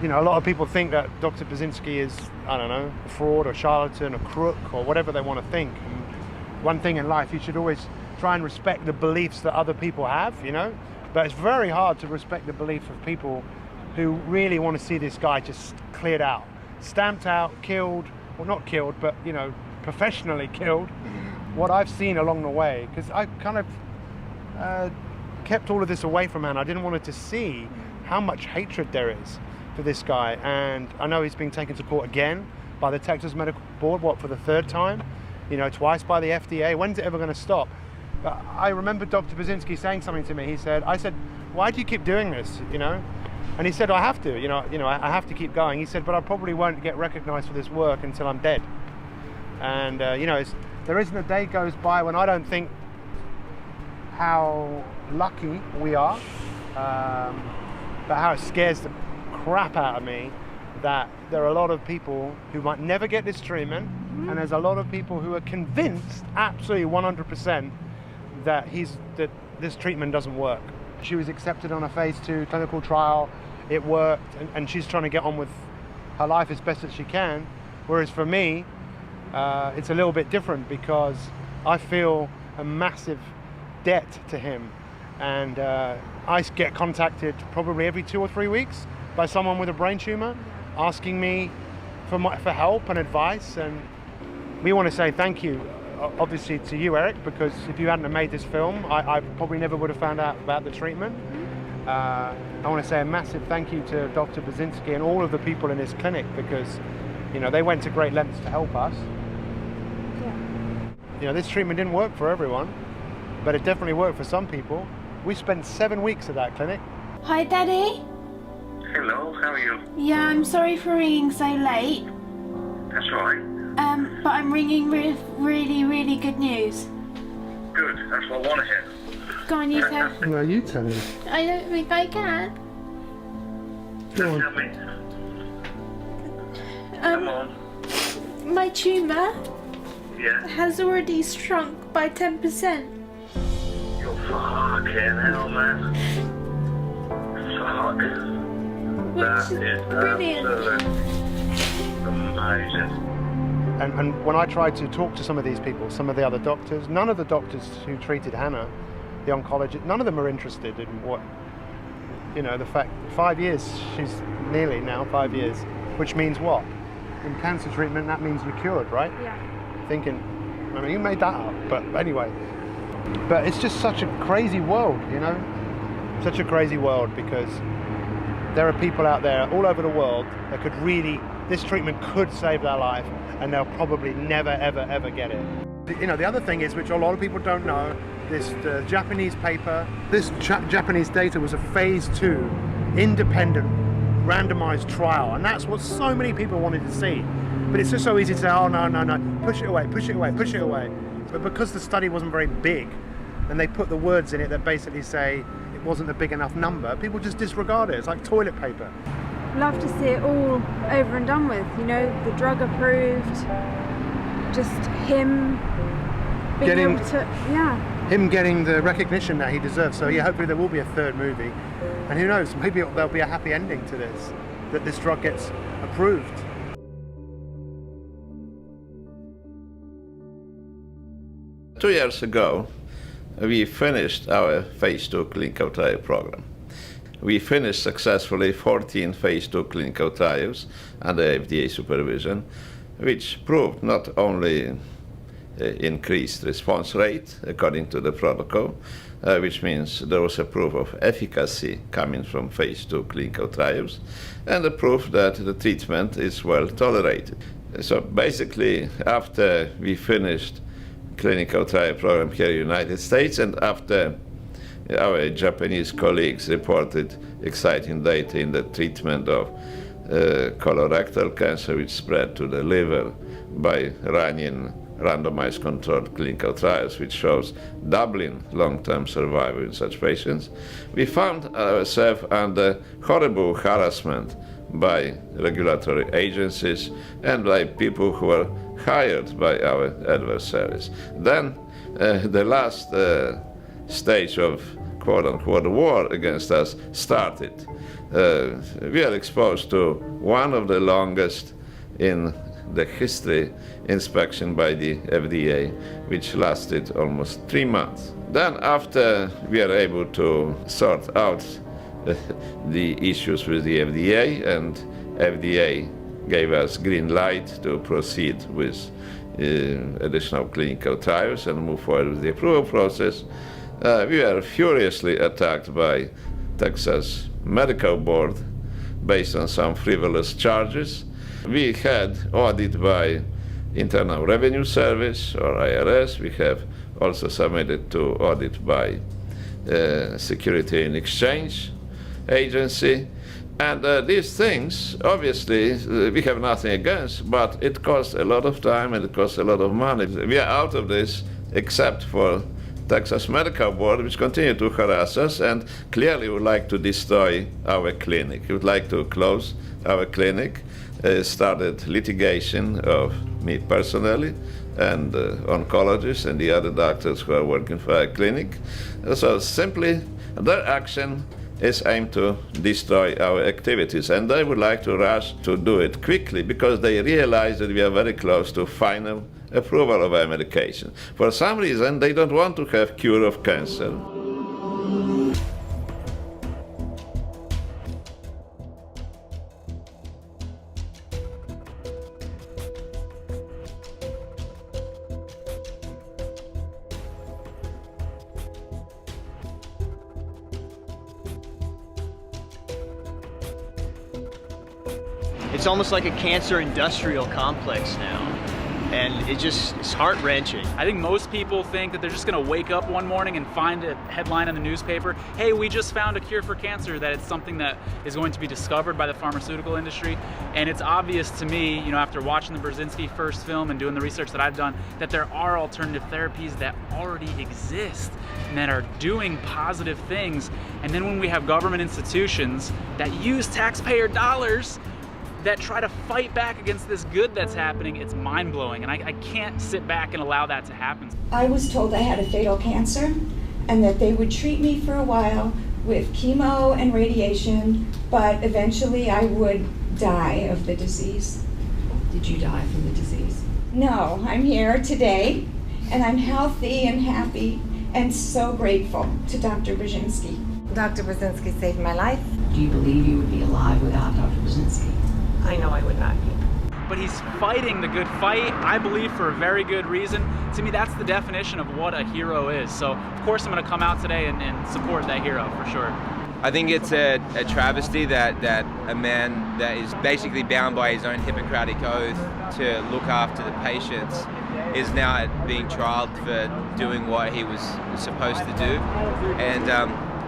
you know, a lot of people think that Dr. Burzynski is, I don't know, a fraud, a charlatan, a crook, or whatever they want to think. And one thing in life, you should always try and respect the beliefs that other people have, you know. But it's very hard to respect the belief of people who really want to see this guy just cleared out, stamped out, killed, well, not killed, but, you know, professionally killed. What I've seen along the way, because I kind of kept all of this away from Hannah. I didn't want her to see how much hatred there is for this guy. And I know he's being taken to court again by the Texas Medical Board, for the third time? You know, twice by the FDA. When's it ever going to stop? But I remember Dr. Burzynski saying something to me. I said, why do you keep doing this, you know? And he said, I have to, you know, I have to keep going. He said, but I probably won't get recognized for this work until I'm dead. And, you know, there isn't a day goes by when I don't think how lucky we are, but how it scares the crap out of me that there are a lot of people who might never get this treatment, and there's a lot of people who are convinced, absolutely 100%, that this treatment doesn't work. She was accepted on a phase 2 clinical trial, it worked, and she's trying to get on with her life as best as she can. Whereas for me, it's a little bit different because I feel a massive debt to him. And I get contacted probably every 2 or 3 weeks by someone with a brain tumor asking me for help and advice. And we want to say thank you, obviously, to you, Eric, because if you hadn't have made this film, I probably never would have found out about the treatment. I want to say a massive thank you to Dr. Burzynski and all of the people in his clinic, because, you know, they went to great lengths to help us. Yeah. You know, this treatment didn't work for everyone, but it definitely worked for some people. We spent 7 weeks at that clinic. Hi, Daddy. Hello, how are you? Yeah, I'm sorry for ringing so late. That's all right. But I'm ringing with really, really good news. Good, that's what I want to hear. Go on, you tell. No, you tell me. I don't think I can. Go on. Tell me. Come on. My tumour has already shrunk by 10%. You're fucking hell, man. Fuck. That is brilliant. Amazing. And when I tried to talk to some of these people, some of the other doctors, none of the doctors who treated Hannah, the oncologist, none of them are interested in what, you know, the fact 5 years, she's nearly now 5 years, which means what? In cancer treatment, that means you're cured, right? Yeah. Thinking, I mean, you made that up, but anyway. But it's just such a crazy world, you know? Such a crazy world, because there are people out there all over the world that could really, this treatment could save their life, and they'll probably never, ever, ever get it. You know, the other thing is, which a lot of people don't know, this Japanese paper, this Japanese data was a phase 2 independent randomized trial, and that's what so many people wanted to see. But it's just so easy to say, oh no, no, no, push it away, push it away, push it away. But because the study wasn't very big, and they put the words in it that basically say it wasn't a big enough number, people just disregard it. It's like toilet paper. Love to see it all over and done with, you know, the drug approved, just him being able to, him getting the recognition that he deserves. So yeah, hopefully there will be a third movie, and who knows, maybe there'll be a happy ending to this, that this drug gets approved. Two years ago, we finished our phase 2 clinical trial program. We finished successfully 14 phase 2 clinical trials under FDA supervision, which proved not only increased response rate according to the protocol, which means there was a proof of efficacy coming from phase 2 clinical trials, and a proof that the treatment is well tolerated. So basically, after we finished clinical trial program here in the United States, and after our Japanese colleagues reported exciting data in the treatment of colorectal cancer, which spread to the liver by running randomized controlled clinical trials, which shows doubling long-term survival in such patients, we found ourselves under horrible harassment by regulatory agencies and by people who were hired by our adversaries. Then the last stage of quote-unquote war against us started. We are exposed to one of the longest in the history inspection by the FDA, which lasted almost 3 months. Then after we are able to sort out the issues with the FDA, and FDA gave us green light to proceed with additional clinical trials and move forward with the approval process, we were furiously attacked by Texas Medical Board based on some frivolous charges. We had audit by Internal Revenue Service, or IRS. We have also submitted to audit by Security and Exchange Agency. And these things, obviously, we have nothing against, but it costs a lot of time and it costs a lot of money. We are out of this except for Texas Medical Board, which continue to harass us and clearly would like to destroy our clinic. Would like to close our clinic. Started litigation of me personally and oncologists and the other doctors who are working for our clinic. So simply, their action is aimed to destroy our activities, and they would like to rush to do it quickly because they realize that we are very close to final approval of our medication. For some reason, they don't want to have cure of cancer. It's almost like a cancer industrial complex now. And it's heart-wrenching. I think most people think that they're just gonna wake up one morning and find a headline in the newspaper, hey, we just found a cure for cancer, that it's something that is going to be discovered by the pharmaceutical industry. And it's obvious to me, you know, after watching the Burzynski first film and doing the research that I've done, that there are alternative therapies that already exist and that are doing positive things. And then when we have government institutions that use taxpayer dollars that try to fight back against this good that's happening, it's mind-blowing, and I can't sit back and allow that to happen. I was told I had a fatal cancer and that they would treat me for a while with chemo and radiation, but eventually I would die of the disease. Did you die from the disease? No, I'm here today and I'm healthy and happy and so grateful to Dr. Burzynski. Dr. Burzynski saved my life. Do you believe you would be alive without Dr. Burzynski? I know I would not be. But he's fighting the good fight, I believe, for a very good reason. To me, that's the definition of what a hero is. So, of course, I'm going to come out today and support that hero, for sure. I think it's a travesty that a man that is basically bound by his own Hippocratic oath to look after the patients is now being trialed for doing what he was supposed to do.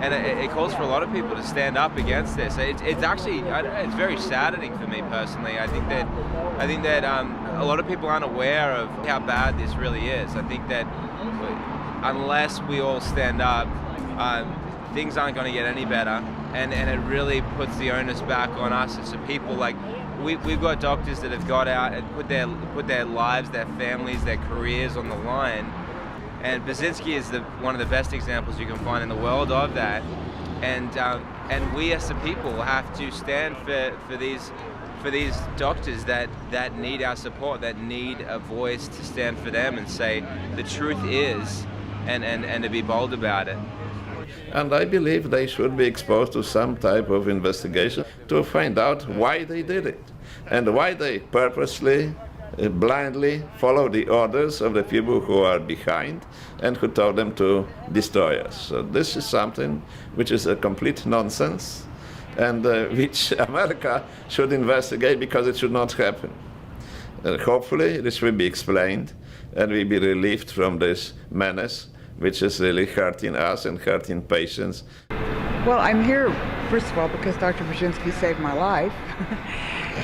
And it calls for a lot of people to stand up against this. It's actually, it's very saddening for me personally. I think that a lot of people aren't aware of how bad this really is. I think that unless we all stand up, things aren't going to get any better. And it really puts the onus back on us as a people. Like we've got doctors that have got out and put their lives, their families, their careers on the line. And Burzynski is one of the best examples you can find in the world of that. And we as a people have to stand for these doctors that need our support, that need a voice to stand for them and say the truth is, and to be bold about it. And I believe they should be exposed to some type of investigation to find out why they did it and why they purposely blindly follow the orders of the people who are behind and who told them to destroy us. So this is something which is a complete nonsense, and which America should investigate, because it should not happen. Hopefully this will be explained and we'll be relieved from this menace which is really hurting us and hurting patients. Well, I'm here, first of all, because Dr. Burzynski saved my life.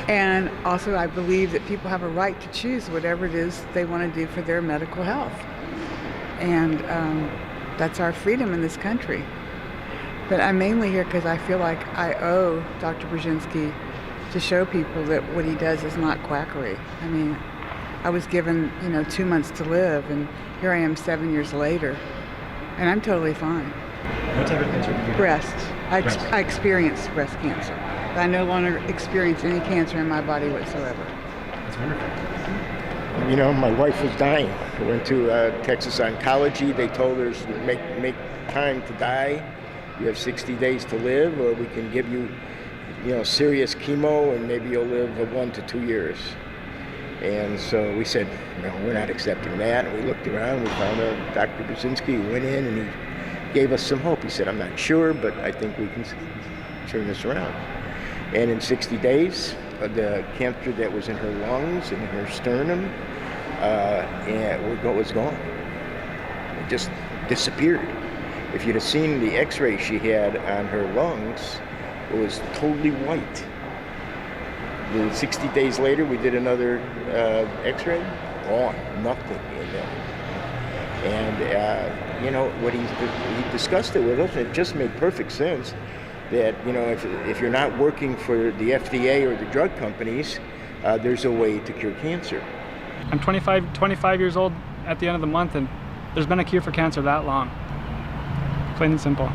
And also I believe that people have a right to choose whatever it is they want to do for their medical health. And that's our freedom in this country. But I'm mainly here because I feel like I owe Dr. Burzynski to show people that what he does is not quackery. I mean, I was given, 2 months to live, and here I am 7 years later, and I'm totally fine. What type of cancer did you have? Breast. I experienced breast cancer. I no longer experience any cancer in my body whatsoever. That's wonderful. My wife was dying. I went to Texas Oncology. They told her to make time to die. You have 60 days to live, or we can give you, serious chemo, and maybe you'll live 1 to 2 years. And so we said, no, we're not accepting that. And we looked around, we found out Dr. Burzynski, went in, and he gave us some hope. He said, I'm not sure, but I think we can turn this around. And in 60 days, the cancer that was in her lungs and in her sternum was gone. It just disappeared. If you'd have seen the x-ray she had on her lungs, it was totally white. 60 days later, we did another x-ray, gone, nothing in there. And, what he discussed it with us, it just made perfect sense that, if you're not working for the FDA or the drug companies, there's a way to cure cancer. I'm 25 years old at the end of the month, and there's been a cure for cancer that long. Plain and simple.